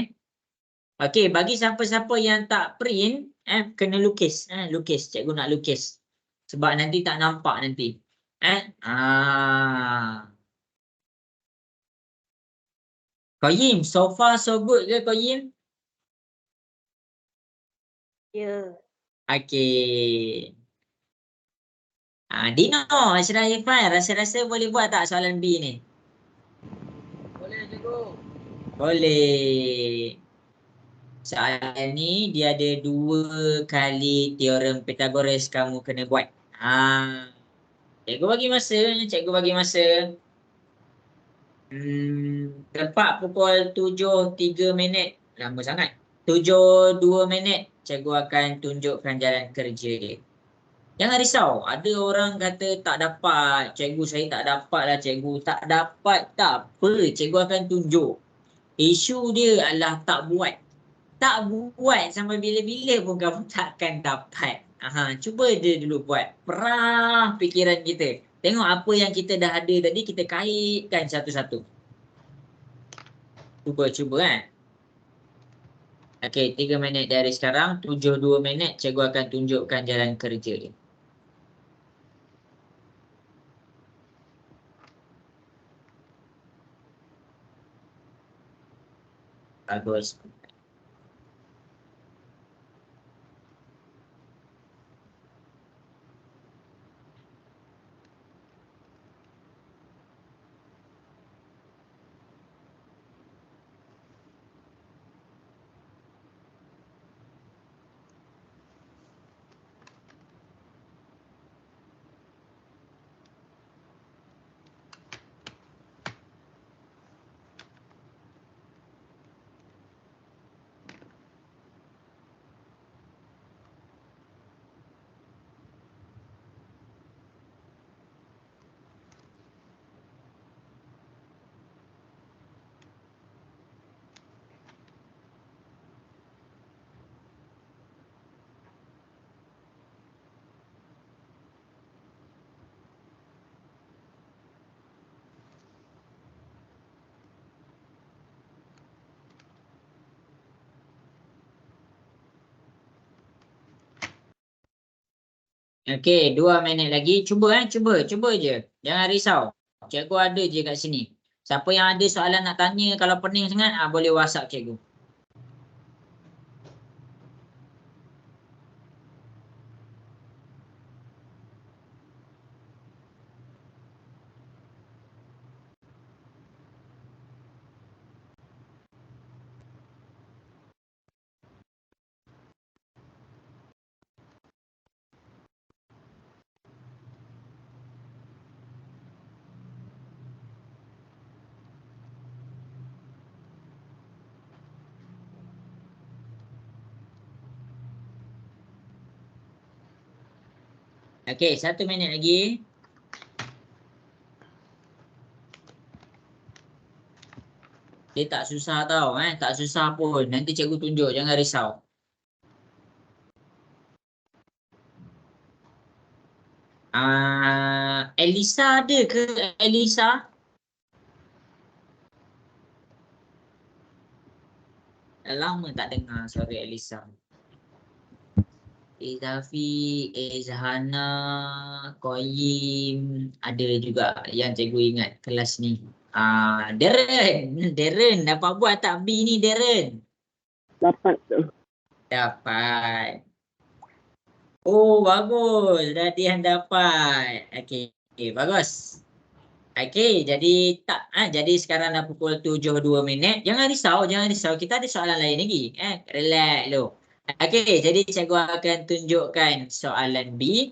Okey, bagi siapa-siapa yang tak print, kena lukis. Lukis, cikgu nak lukis. Sebab nanti tak nampak nanti. Kau Yim, so far so good ke kau Yim? Ya. Okey. Dino, Ashraf Irfan, rasa-rasa boleh buat tak soalan B ni? Boleh cikgu. Boleh. Soalan ni dia ada 2 kali teorem Pythagoras kamu kena buat. Cikgu bagi masa, tepat pukul 7.03 minit. Lama sangat. 7.02 minit, cikgu akan tunjukkan jalan kerja dia. Jangan risau, ada orang kata tak dapat. Cikgu, saya tak dapat lah cikgu. Tak dapat, tak apa. Cikgu akan tunjuk. Isu dia adalah tak buat. Tak buat sampai bila-bila pun kamu takkan dapat. Cuba dia dulu buat. Perah fikiran kita. Tengok apa yang kita dah ada tadi, kita kaitkan satu-satu. Cuba. Okey, 3 minit dari sekarang, 7.02 minit, cikgu akan tunjukkan jalan kerja dia. Bagus. Okey, 2 minit lagi. Cuba cuba je. Jangan risau. Cikgu ada je kat sini. Siapa yang ada soalan nak tanya kalau pening sangat, boleh WhatsApp cikgu. Okey, 1 minit lagi. Dia tak susah tau, tak susah pun. Nanti cikgu tunjuk, jangan risau. Elisa ada ke Elisa? Dah lama tak dengar suara Elisa. Izafi, Zahana, Koyim, ada juga yang cikgu ingat kelas ni. Darren, dapat buat tak B ni Darren? Dapat tu. Dapat. Oh, bagus. Latihan dapat. Okey, bagus. Okey, jadi sekarang dah pukul 7.02 minit. Jangan risau. Kita ada soalan lain lagi. Relax dulu. Okey, jadi cikgu akan tunjukkan soalan B.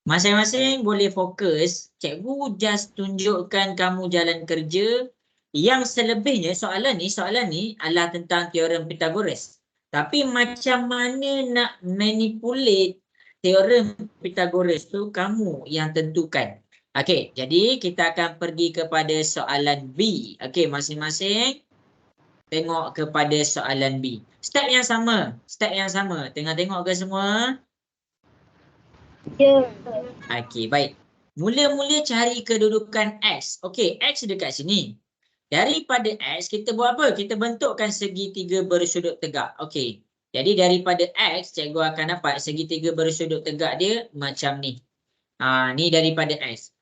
Masing-masing boleh fokus. Cikgu just tunjukkan kamu jalan kerja. Yang selebihnya soalan ni adalah tentang teorem Pythagoras. Tapi macam mana nak manipulate teorem Pythagoras tu kamu yang tentukan. Okey, jadi kita akan pergi kepada soalan B. Okey, masing-masing tengok kepada soalan B. Step yang sama. Tengah tengok ke semua? Ya. Okey, baik. Mula-mula cari kedudukan X. Okey, X dekat sini. Daripada X, kita buat apa? Kita bentukkan segitiga bersudut tegak. Okey. Jadi daripada X, cikgu akan dapat segitiga bersudut tegak dia macam ni. Ni daripada X.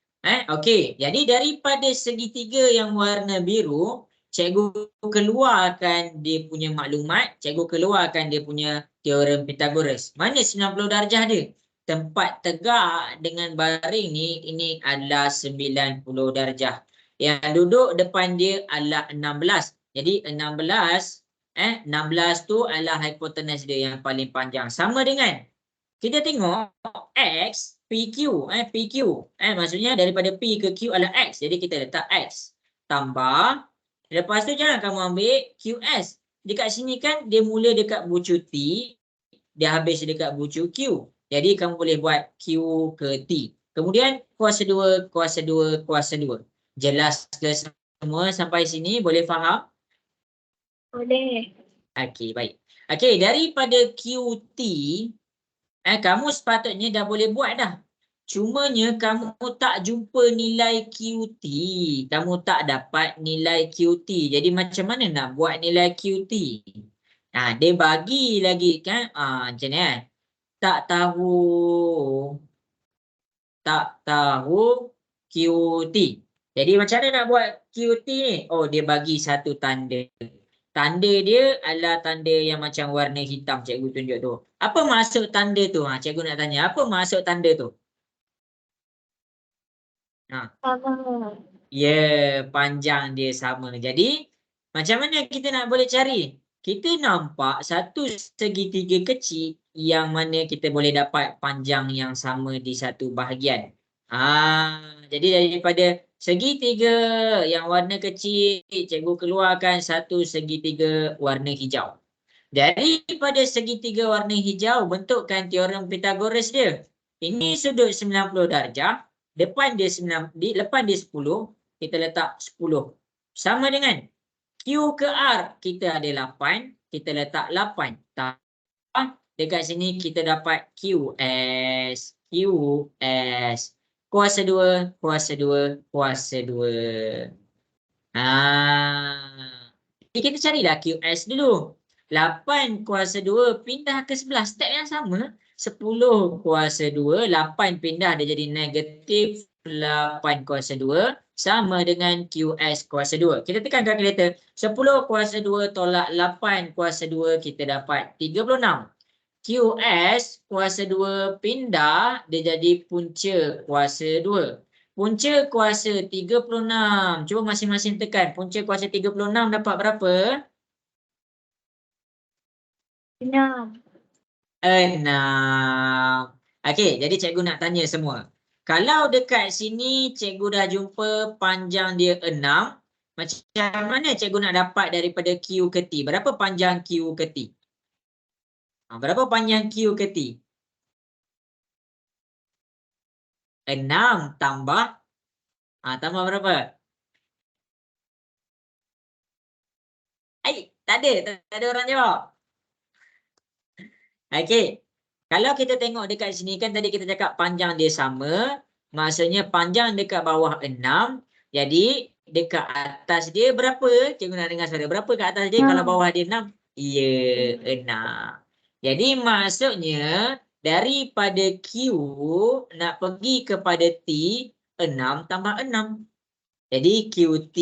Okey. Jadi daripada segitiga yang warna biru, cikgu keluarkan dia punya maklumat. Cikgu keluarkan dia punya teorem Pythagoras. Mana 90 darjah dia? Tempat tegak dengan baring ni, ini adalah 90 darjah. Yang duduk depan dia adalah 16. Jadi 16 tu adalah hipotenus dia yang paling panjang. Sama dengan kita tengok X, PQ. Maksudnya daripada P ke Q adalah X. Jadi kita letak X. Tambah. Lepas tu jangan kamu ambil QS. Dekat sini kan dia mula dekat bucu T. Dia habis dekat bucu Q. Jadi kamu boleh buat Q ke T. Kemudian kuasa 2. Jelas ke semua sampai sini? Boleh faham? Boleh. Okey, baik. Okey, daripada QT, kamu sepatutnya dah boleh buat dah. Cumanya kamu tak jumpa nilai QT. Kamu tak dapat nilai QT. Jadi macam mana nak buat nilai QT? Dia bagi lagi kan? Macam ni tak tahu QT. Jadi macam mana nak buat QT ni? Oh, dia bagi satu tanda. Tanda dia adalah tanda yang macam warna hitam cikgu tunjuk tu. Apa maksud tanda tu? Cikgu nak tanya, apa maksud tanda tu? Sama. Ya, panjang dia sama. Jadi, macam mana kita nak boleh cari? Kita nampak satu segitiga kecil yang mana kita boleh dapat panjang yang sama di satu bahagian. Jadi daripada segitiga yang warna kecil, cikgu keluarkan satu segitiga warna hijau. Daripada segitiga warna hijau, bentukkan teorem Pythagoras dia. Ini sudut 90 darjah. Lepas dia 10, kita letak 10. Sama dengan Q ke R, kita ada 8. Kita letak 8. Dekat sini kita dapat QS. QS. Kuasa 2, kuasa 2, kuasa 2. Jadi kita carilah QS dulu. 8 kuasa 2 pindah ke sebelah. Step yang sama. 10 kuasa 2. 8 pindah dia jadi negatif 8 kuasa 2. Sama dengan QS kuasa 2. Kita tekan kalkulator. 10 kuasa 2 tolak 8 kuasa 2. Kita dapat 36. QS kuasa 2 pindah. Dia jadi punca kuasa 2. Punca kuasa 36. Cuba masing-masing tekan. Punca kuasa 36 dapat berapa? 6. 6. Okey, jadi cikgu nak tanya semua. Kalau dekat sini cikgu dah jumpa panjang dia 6, macam mana cikgu nak dapat daripada Q ke T? Berapa panjang Q ke T? Berapa panjang Q ke T? 6 tambah tambah berapa? Tak ada orang jawab. Okey. Kalau kita tengok dekat sini kan tadi kita cakap panjang dia sama, maksudnya panjang dekat bawah 6. Jadi dekat atas dia berapa? Cikgu nak dengar suara. Berapa kat atas dia kalau bawah dia 6? Ya, 6. Jadi maksudnya daripada Q nak pergi kepada T, 6 tambah 6. Jadi QT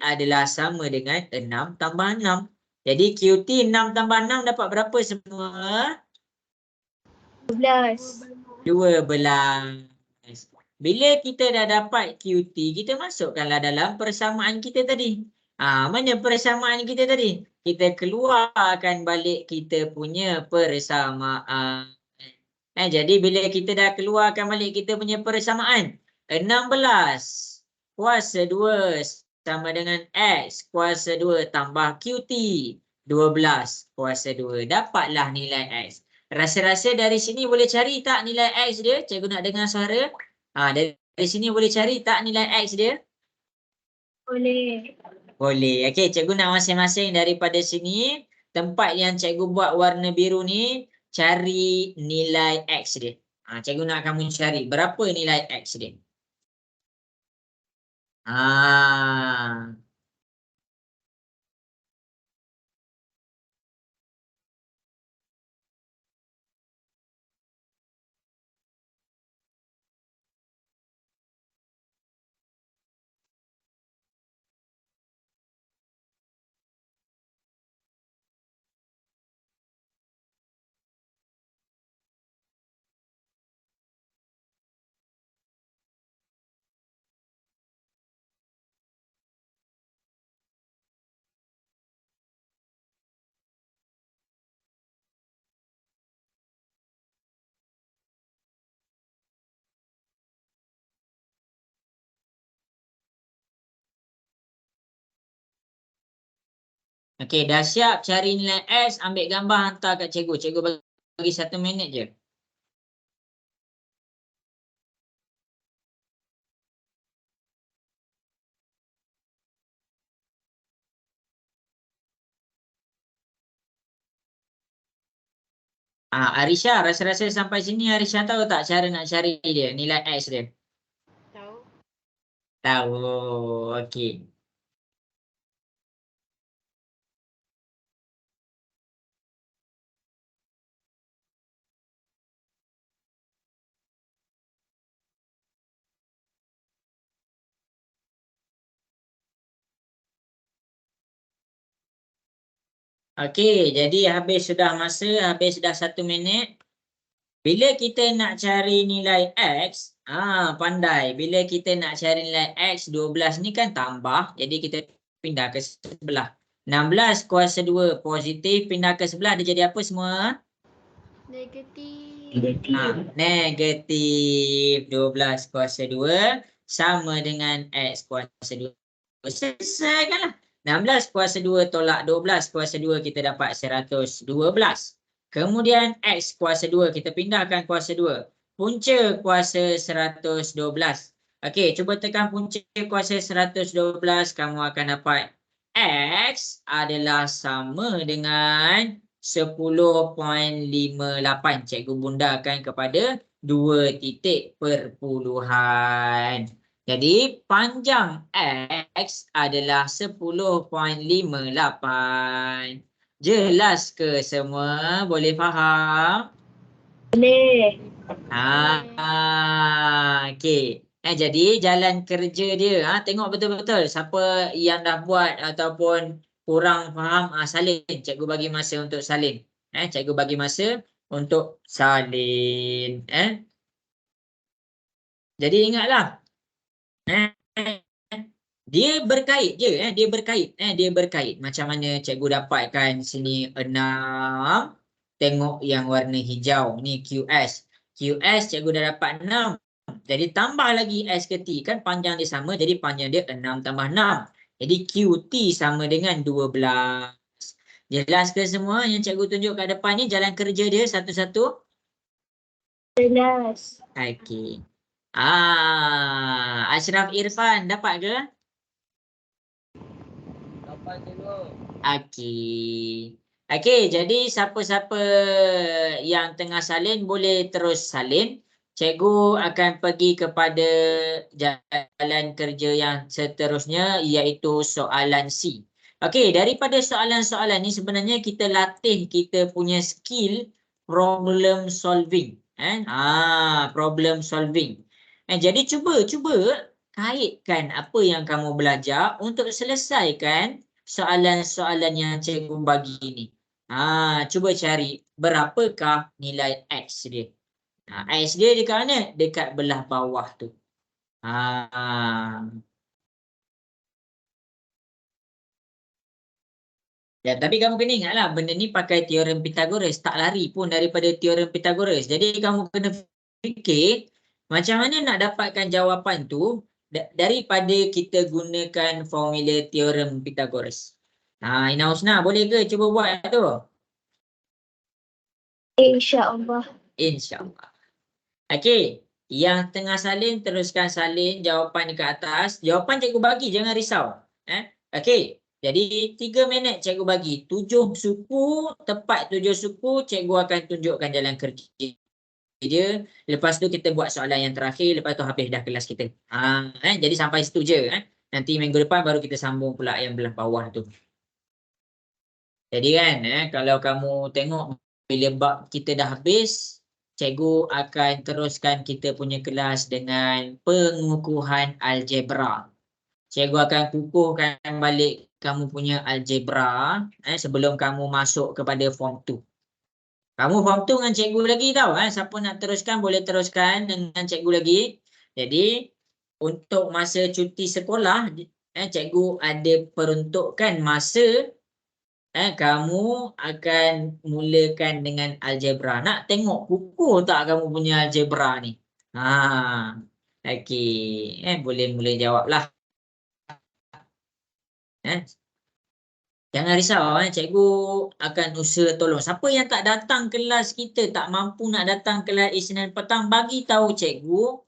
adalah sama dengan 6 tambah 6. Jadi QT 6 tambah 6 dapat berapa semua? 12. 12. Bila kita dah dapat QT, kita masukkanlah dalam persamaan kita tadi. Mana persamaan kita tadi? Kita keluarkan balik kita punya persamaan. Jadi bila kita dah keluarkan balik kita punya persamaan, 16 kuasa 2 sama dengan X kuasa 2 tambah QT. 12 kuasa 2. Dapatlah nilai X. Rasa-rasa dari sini boleh cari tak nilai X dia? Cikgu nak dengar suara. Dari sini boleh cari tak nilai X dia? Boleh. Boleh. Okey, cikgu nak masing-masing daripada sini. Tempat yang cikgu buat warna biru ni, cari nilai X dia. Cikgu nak kamu cari berapa nilai X dia. Okey, dah siap cari nilai X, ambil gambar hantar kat cikgu. Cikgu bagi 1 minit je. Arisha, rasa-rasa sampai sini Arisha tahu tak cara nak cari dia, nilai X dia? Tahu. Tahu. Okey. Okey, jadi habis sudah masa, habis sudah 1 minit. Bila kita nak cari nilai X, pandai. Bila kita nak cari nilai X, 12 ni kan tambah. Jadi kita pindah ke sebelah. 16 kuasa 2 positif, pindah ke sebelah. Dia jadi apa semua? Negatif. Negatif 12 kuasa 2 sama dengan X kuasa 2. Selesaikanlah. 16 kuasa 2 tolak 12 kuasa 2 kita dapat 112. Kemudian X kuasa 2 kita pindahkan kuasa 2. Punca kuasa 112. Okey, cuba tekan punca kuasa 112, kamu akan dapat X adalah sama dengan 10.58. Cikgu bundakan kepada 2 titik perpuluhan. Jadi panjang X adalah 10.58. Jelas ke semua? Boleh faham? Boleh. Okey. Jadi jalan kerja dia, tengok betul-betul siapa yang dah buat ataupun kurang faham, salin. Cikgu bagi masa untuk salin. Cikgu bagi masa untuk salin. Jadi ingatlah. Dia berkait je, dia berkait. Dia berkait. Macam mana cikgu dapatkan sini 6. Tengok yang warna hijau. Ni QS. QS cikgu dah dapat 6. Jadi tambah lagi S ke T. Kan panjang dia sama. Jadi panjang dia 6 tambah 6. Jadi QT sama dengan 12. Jelas ke semua yang cikgu tunjuk kat depan ni jalan kerja dia satu-satu? Jelas. Okey. Ashraf Irfan dapat ke? Dapat cikgu. Okey, jadi siapa-siapa yang tengah salin boleh terus salin. Cikgu akan pergi kepada jalan kerja yang seterusnya, iaitu soalan C. Okey, daripada soalan-soalan ni sebenarnya kita latih kita punya skill problem solving. Problem solving. Jadi cuba kaitkan apa yang kamu belajar untuk selesaikan soalan-soalan yang cikgu bagi ni. Cuba cari berapakah nilai X dia. X dia dekat mana? Dekat belah bawah tu. Ya, tapi kamu kena ingatlah benda ni pakai teorem Pythagoras, tak lari pun daripada teorem Pythagoras. Jadi kamu kena fikir macam mana nak dapatkan jawapan tu daripada kita gunakan formula teorem Pythagoras. Ina Husna, boleh ke cuba buat tu? InsyaAllah. InsyaAllah. Okey, yang tengah salin teruskan salin jawapan dekat atas. Jawapan cikgu bagi, jangan risau. Okey. Jadi 3 minit cikgu bagi 7 suku, tepat 7 suku cikgu akan tunjukkan jalan kerja dia. Lepas tu kita buat soalan yang terakhir, lepas tu habis dah kelas kita. Jadi sampai situ je. Nanti minggu depan baru kita sambung pula yang belah bawah tu. Jadi kan, kalau kamu tengok bila bab kita dah habis, cikgu akan teruskan kita punya kelas dengan pengukuhan algebra. Cikgu akan kukuhkan balik kamu punya algebra sebelum kamu masuk kepada form 2. Kamu form 2 dengan cikgu lagi tau. Siapa nak teruskan boleh teruskan dengan cikgu lagi. Jadi untuk masa cuti sekolah, cikgu ada peruntukkan masa kamu akan mulakan dengan algebra. Nak tengok kukuh tak kamu punya algebra ni? Okey. Boleh mula jawablah. Jangan risau, cikgu akan usaha tolong. Siapa yang tak datang kelas kita, tak mampu nak datang kelas Isnin petang, bagi tahu cikgu.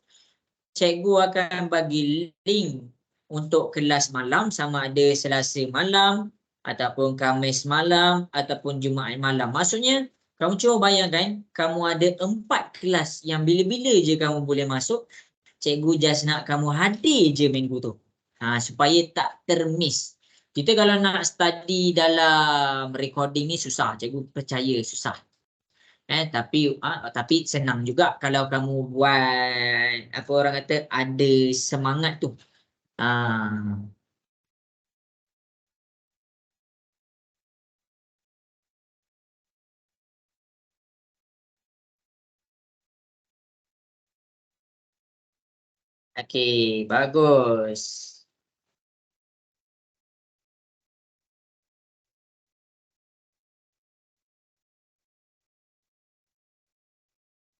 Cikgu akan bagi link untuk kelas malam, sama ada Selasa malam, ataupun Khamis malam, ataupun Jumaat malam. Maksudnya, kamu cuba bayangkan, kamu ada 4 kelas yang bila-bila je kamu boleh masuk. Cikgu just nak kamu hadir je minggu tu. Supaya tak termiss. Kita kalau nak study dalam recording ni susah. Cikgu percaya susah. Tapi senang juga kalau kamu buat, apa orang kata, ada semangat tu. Okey, bagus.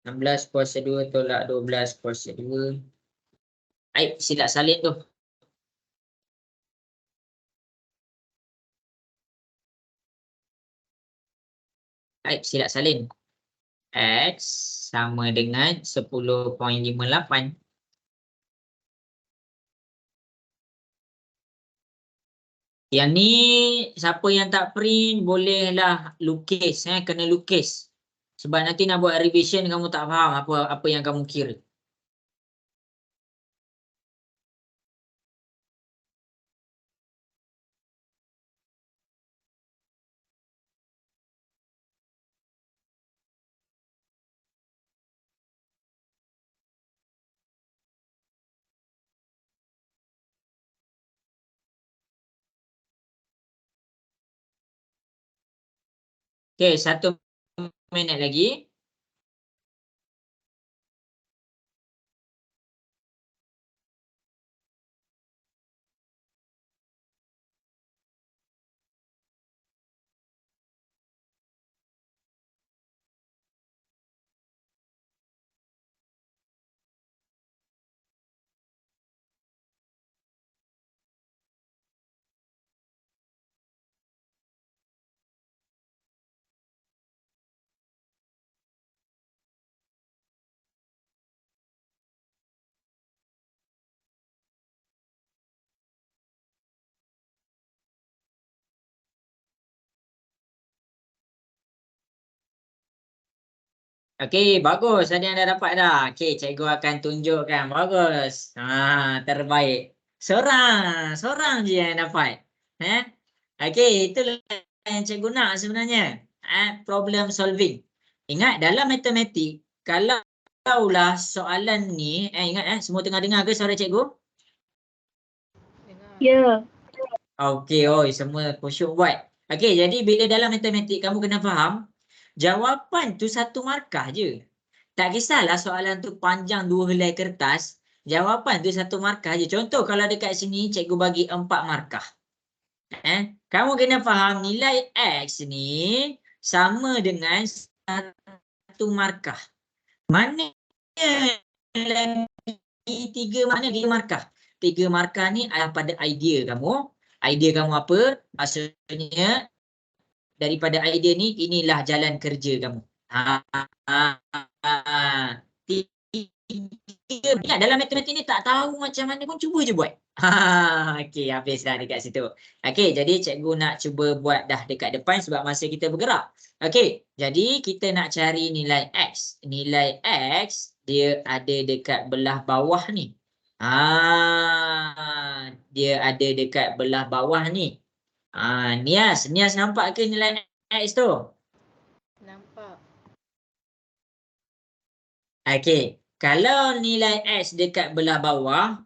Enam belas kuasa 2 tolak 12 kuasa 2. Baik, sila salin tu. Baik, sila salin. X sama dengan 10.58. Yang ni siapa yang tak print bolehlah lukis, kena lukis. Sebab nanti nak buat revision kamu tak faham apa yang kamu kira. Okey, 1 minit lagi. Okey, bagus. Ada yang dah dapat dah. Okey, cikgu akan tunjukkan. Bagus. Terbaik. Seorang je yang dapat. Okey, itulah yang cikgu nak sebenarnya. Problem solving. Ingat, dalam matematik, kalaulah soalan ni, ingat semua tengah dengar ke suara cikgu? Dengar. Ya. Okey, semua khusyuk buat. Okey, jadi bila dalam matematik kamu kena faham, jawapan tu satu markah je. Tak kisahlah soalan tu panjang 2 helai kertas, jawapan tu satu markah je. Contoh kalau dekat sini cikgu bagi 4 markah. Kamu kena faham nilai X ni sama dengan satu markah. Mana lagi 3 markah? 3 markah ni adalah pada idea kamu. Idea kamu apa? Maksudnya daripada idea ni, inilah jalan kerja kamu. Ingat, dalam matematik ni tak tahu macam mana pun cuba je buat. Okey, habis dah dekat situ. Okey, jadi cikgu nak cuba buat dah dekat depan sebab masa kita bergerak. Okey, jadi kita nak cari nilai X. Nilai X dia ada dekat belah bawah ni. Dia ada dekat belah bawah ni. Nias nampak ke nilai X tu? Nampak. Okey, kalau nilai X dekat belah bawah,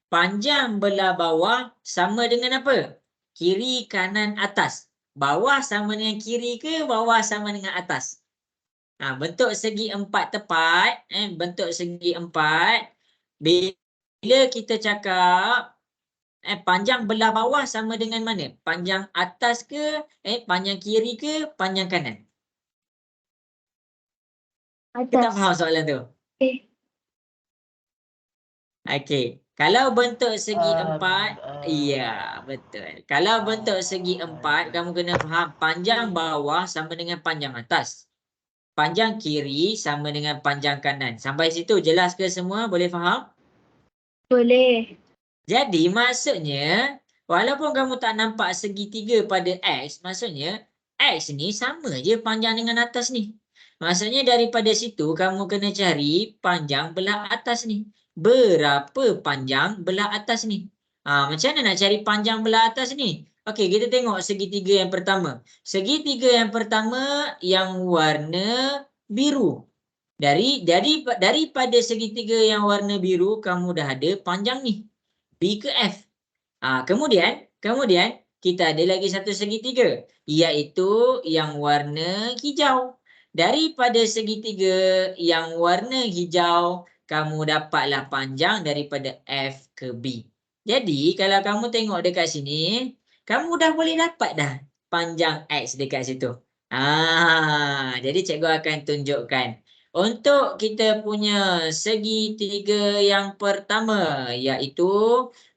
panjang belah bawah sama dengan apa? Kiri, kanan, atas. Bawah sama dengan kiri ke bawah sama dengan atas? Bentuk segi 4 tepat, bentuk segi 4. Bila kita cakap panjang belah bawah sama dengan mana? Panjang atas ke, panjang kiri ke, panjang kanan? Kita tak Atas. faham soalan tu. Okey. Kalau bentuk segi 4, ya, betul. Kalau bentuk segi 4, kamu kena faham panjang bawah sama dengan panjang atas. Panjang kiri sama dengan panjang kanan. Sampai situ jelas ke semua? Boleh faham? Boleh. Jadi maksudnya, walaupun kamu tak nampak segitiga pada X, maksudnya X ni sama je panjang dengan atas ni. Maksudnya daripada situ kamu kena cari panjang belah atas ni. Berapa panjang belah atas ni? Macam mana nak cari panjang belah atas ni? Okey, kita tengok segitiga yang pertama. Segitiga yang pertama yang warna biru. Daripada segitiga yang warna biru, kamu dah ada panjang ni. B ke F. Kemudian kita ada lagi satu segitiga, iaitu yang warna hijau. Daripada segitiga yang warna hijau, kamu dapatlah panjang daripada F ke B. Jadi kalau kamu tengok dekat sini, kamu dah boleh dapat dah panjang X dekat situ. Jadi cikgu akan tunjukkan. Untuk kita punya segitiga yang pertama, iaitu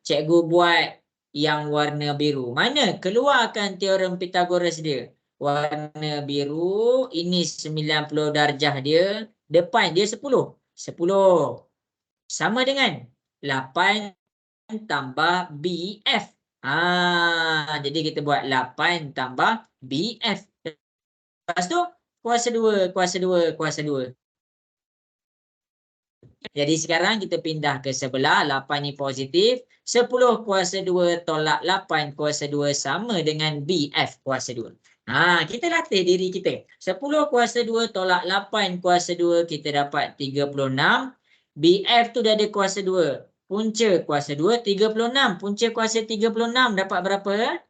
cikgu buat yang warna biru. Mana? Keluarkan teorem Pythagoras dia. Warna biru, ini 90 darjah dia. Depan dia 10. 10. Sama dengan 8 tambah BF. Jadi kita buat 8 tambah BF. Lepas tu, kuasa 2, kuasa 2, kuasa 2. Jadi sekarang kita pindah ke sebelah. 8 ni positif. 10 kuasa 2 tolak 8 kuasa 2 sama dengan BF kuasa 2. Kita latih diri kita. 10 kuasa 2 tolak 8 kuasa 2 kita dapat 36. BF tu dah ada kuasa 2. Punca kuasa 2 36. Punca kuasa 36 dapat berapa?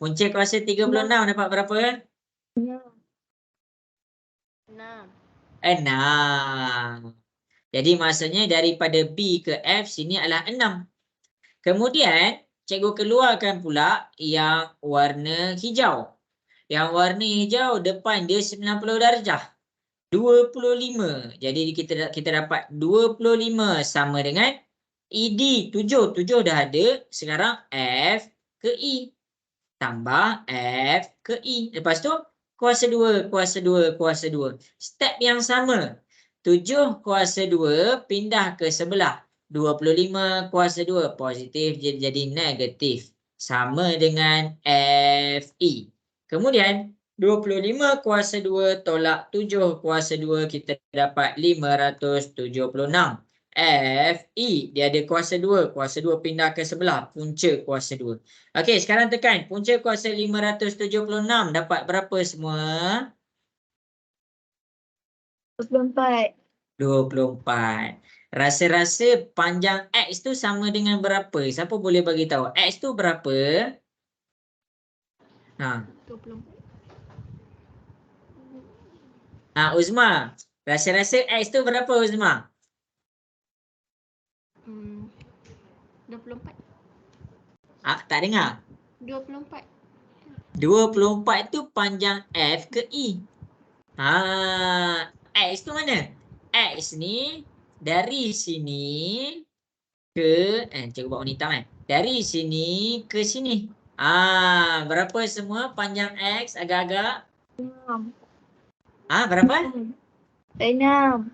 Punca kuasa 36 dapat berapa? 6. 6. Jadi maksudnya daripada B ke F sini adalah 6. Kemudian cikgu keluarkan pula yang warna hijau. Yang warna hijau depan dia 90 darjah. 25. Jadi kita dapat 25 sama dengan ED 7. 7 dah ada. Sekarang F ke E. Tambah F ke E. Lepas tu kuasa 2, kuasa 2, kuasa 2. Step yang sama. 7 kuasa 2 pindah ke sebelah. 25 kuasa 2 positif jadi negatif. Sama dengan FE. Kemudian 25 kuasa 2 tolak 7 kuasa 2 kita dapat 576. FE dia ada kuasa 2. Kuasa 2 pindah ke sebelah. Punca kuasa 2. Okey, sekarang tekan. Punca kuasa 576 dapat berapa semua? 24. 24. Rasa-rasa panjang X tu sama dengan berapa? Siapa boleh bagi tahu? X tu berapa? 24. Uzma. Rasa-rasa X tu berapa Uzma? 24. Tak dengar. 24. 24 tu panjang F ke E? X tu mana? X ni dari sini ke cikgu buat warna hitam kan? Dari sini ke sini. Berapa semua panjang X agak-agak? 6. Berapa? 6.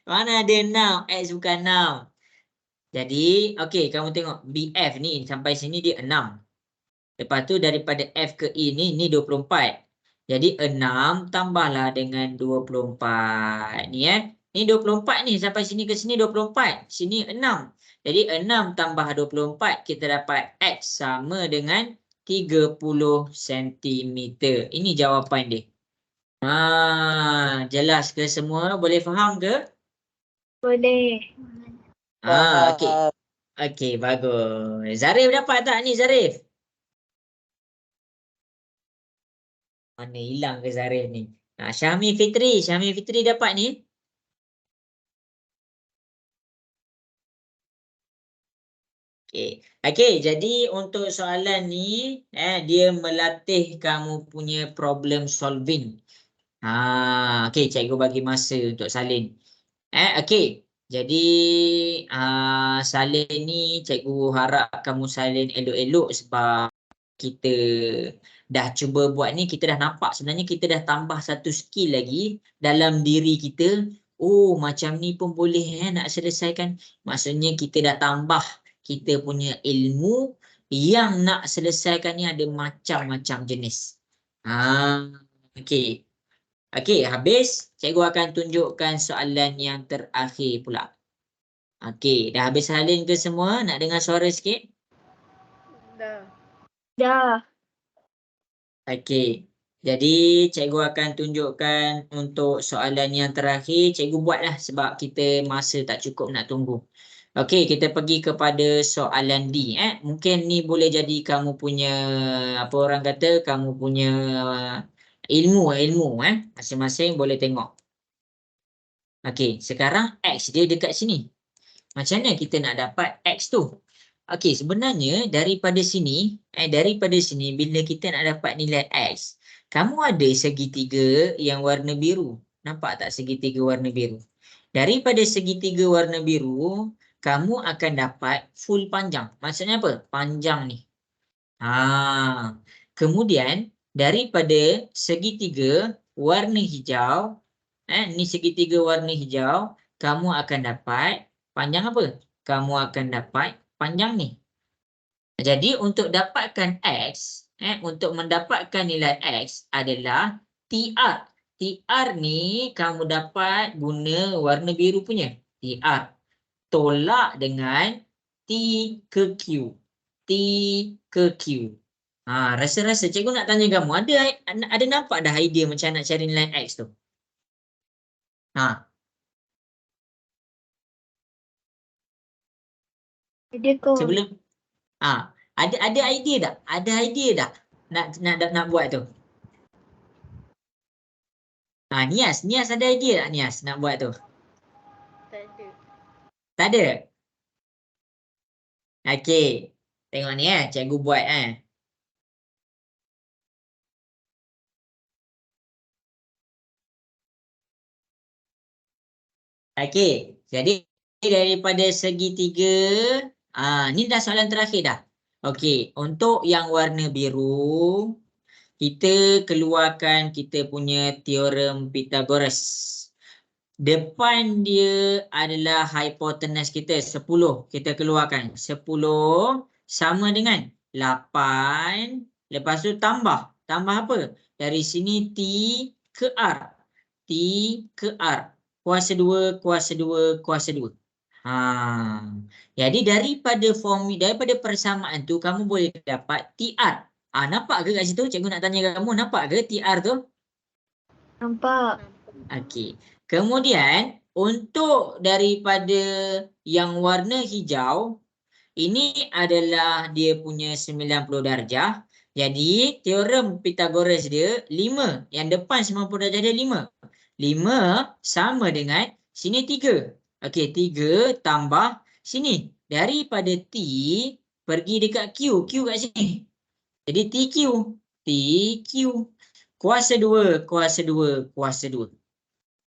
Mana ada 6? X bukan 6. Jadi, okey, kamu tengok BF ni sampai sini dia 6. Lepas tu daripada F ke E ni 24. Jadi 6 tambahlah dengan 24. Ni Ni 24 ni sampai sini ke sini 24. Sini 6. Jadi 6 tambah 24 kita dapat X sama dengan 30 cm. Ini jawapan dia. Jelas ke semua? Boleh faham ke? Boleh. Okey. Okey, bagus. Zarif dapat tak ni Zarif? Mana hilang ke Zarif ni? Syahmi Fitri dapat ni? Okey, jadi untuk soalan ni dia melatih kamu punya problem solving. Okey, cikgu bagi masa untuk salin. Okey. Jadi salin ni cikgu harap kamu salin elok-elok sebab kita dah cuba buat ni, kita dah nampak sebenarnya kita dah tambah satu skill lagi dalam diri kita. Oh, macam ni pun boleh nak selesaikan. Maksudnya kita dah tambah kita punya ilmu yang nak selesaikan ni ada macam-macam jenis. Okey. Okey, habis cikgu akan tunjukkan soalan yang terakhir pula. Okey, dah habis salin ke semua? Nak dengar suara sikit? Dah. Okey. Jadi cikgu akan tunjukkan untuk soalan yang terakhir. Cikgu buatlah sebab kita masa tak cukup nak tunggu. Okey, kita pergi kepada soalan D. Mungkin ni boleh jadi kamu punya, apa orang kata, kamu punya Ilmu masing-masing boleh tengok. Okey, sekarang X dia dekat sini. Macam mana kita nak dapat X tu? Okey, sebenarnya daripada sini bila kita nak dapat nilai X, kamu ada segitiga yang warna biru. Nampak tak segitiga warna biru? Daripada segitiga warna biru, kamu akan dapat full panjang. Maksudnya apa? Panjang ni. Kemudian daripada segitiga warna hijau, ni segitiga warna hijau, kamu akan dapat panjang apa? Kamu akan dapat panjang ni. Jadi untuk dapatkan X, untuk mendapatkan nilai X adalah TR. TR ni kamu dapat guna warna biru punya. TR. Tolak dengan T ke Q. T ke Q. Rasa-rasa cikgu nak tanya kamu, ada nampak dah idea macam nak cari nilai X tu? Ada kot. Sebelum ada idea tak? Ada idea tak nak buat tu? Nias ada idea tak Nias nak buat tu? Tak ada. Tak ada. Okey. Tengok ni cikgu buat Okey. Jadi daripada segitiga, ni dah soalan terakhir dah. Okey, untuk yang warna biru, kita keluarkan kita punya teorem Pythagoras. Depan dia adalah hipotenus kita 10. Kita keluarkan 10 sama dengan 8. Lepas tu tambah apa? Dari sini T ke R. T ke R. Kuasa 2, kuasa 2, kuasa 2. Jadi daripada persamaan tu kamu boleh dapat TR. Nampak ke kat situ? Cikgu nak tanya kamu, nampak ke TR tu? Nampak. Okey. Kemudian untuk daripada yang warna hijau, ini adalah dia punya 90 darjah. Jadi teorem Pythagoras dia 5. Yang depan 90 darjah dia 5. 5 sama dengan sini 3. Okey, 3 tambah sini. Daripada T pergi dekat Q. Q kat sini. Jadi TQ. TQ. Kuasa 2, kuasa 2, kuasa 2.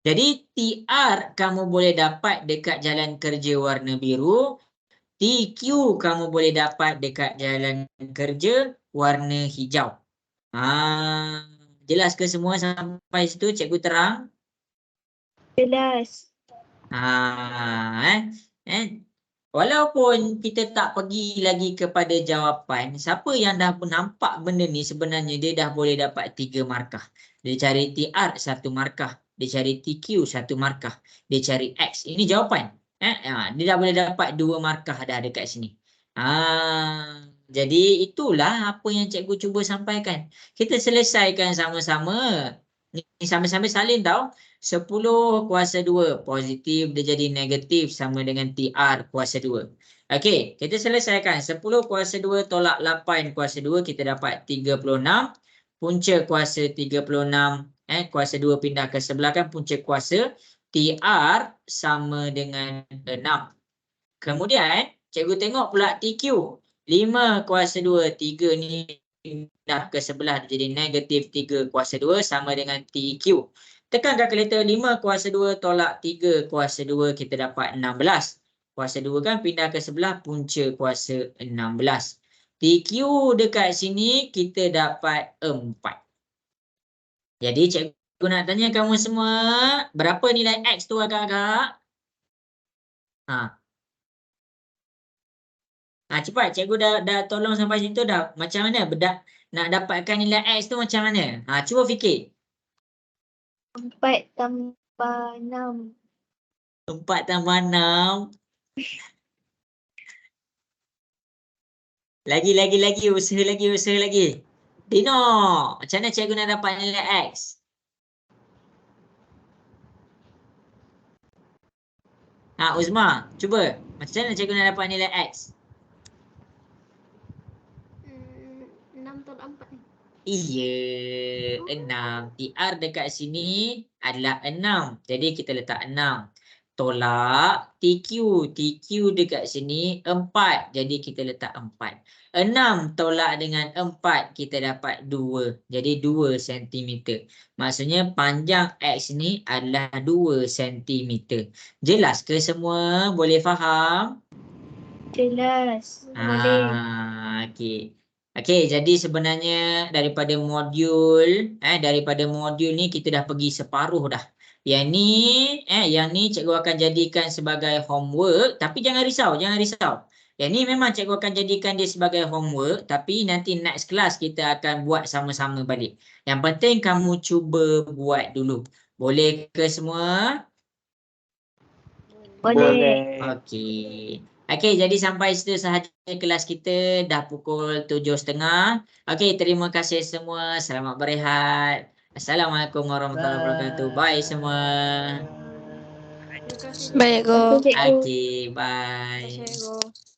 Jadi TR kamu boleh dapat dekat jalan kerja warna biru. TQ kamu boleh dapat dekat jalan kerja warna hijau. Jelas ke semua sampai situ? Cikgu terang? Jelas. Walaupun kita tak pergi lagi kepada jawapan, siapa yang dah nampak benda ni sebenarnya dia dah boleh dapat 3 markah. Dia cari TR 1 markah. Dia cari TQ 1 markah. Dia cari X. Ini jawapan. Dia dah boleh dapat 2 markah dah dekat sini. Jadi itulah apa yang cikgu cuba sampaikan. Kita selesaikan sama-sama. Ni sampai-sampai salin tau. 10 kuasa 2 positif dia jadi negatif sama dengan TR kuasa 2. Okey, kita selesaikan. 10 kuasa 2 tolak 8 kuasa 2 kita dapat 36. Punca kuasa 36 kuasa 2 pindah ke sebelah kan punca kuasa TR sama dengan 6. Kemudian cikgu tengok pula TQ. 5 kuasa 2 3 ni pindah ke sebelah jadi negatif 3 kuasa 2 sama dengan TQ. Tekan kalkulator 5 kuasa 2 tolak 3 kuasa 2 kita dapat 16. Kuasa 2 kan pindah ke sebelah punca kuasa 16. TQ dekat sini kita dapat 4. Jadi cikgu nak tanya kamu semua, berapa nilai X tu agak-agak? Cepat cikgu dah tolong sampai situ dah. Macam mana nak dapatkan nilai X tu macam mana? Cuba fikir. 4 tambah 6. 4 tambah 6. Lagi, usaha lagi. Dino, macam mana cikgu nak dapat nilai X? Uzma, cuba. Macam mana cikgu nak dapat nilai X? 6 tolak 4 ni. Iya, 6. TR dekat sini adalah 6. Jadi kita letak 6. Tolak TQ. TQ dekat sini 4. Jadi kita letak 4. 6 tolak dengan 4. Kita dapat 2. Jadi 2 cm. Maksudnya panjang X ni adalah 2 cm. Jelas ke semua? Boleh faham? Jelas. Boleh. Okey. Okey, jadi sebenarnya daripada modul ni kita dah pergi separuh dah. Yang ni cikgu akan jadikan sebagai homework, tapi jangan risau. Yang ni memang cikgu akan jadikan dia sebagai homework, tapi nanti next class kita akan buat sama-sama balik. Yang penting kamu cuba buat dulu. Boleh ke semua? Boleh. Okey. Okey, jadi sampai situ sahaja kelas kita. Dah pukul 7.30. Okey, terima kasih semua. Selamat berehat. Assalamualaikum warahmatullahi wabarakatuh. Bye semua. Terima kasih. Baik, Go. Cikgu. Okey, bye. Cikgu.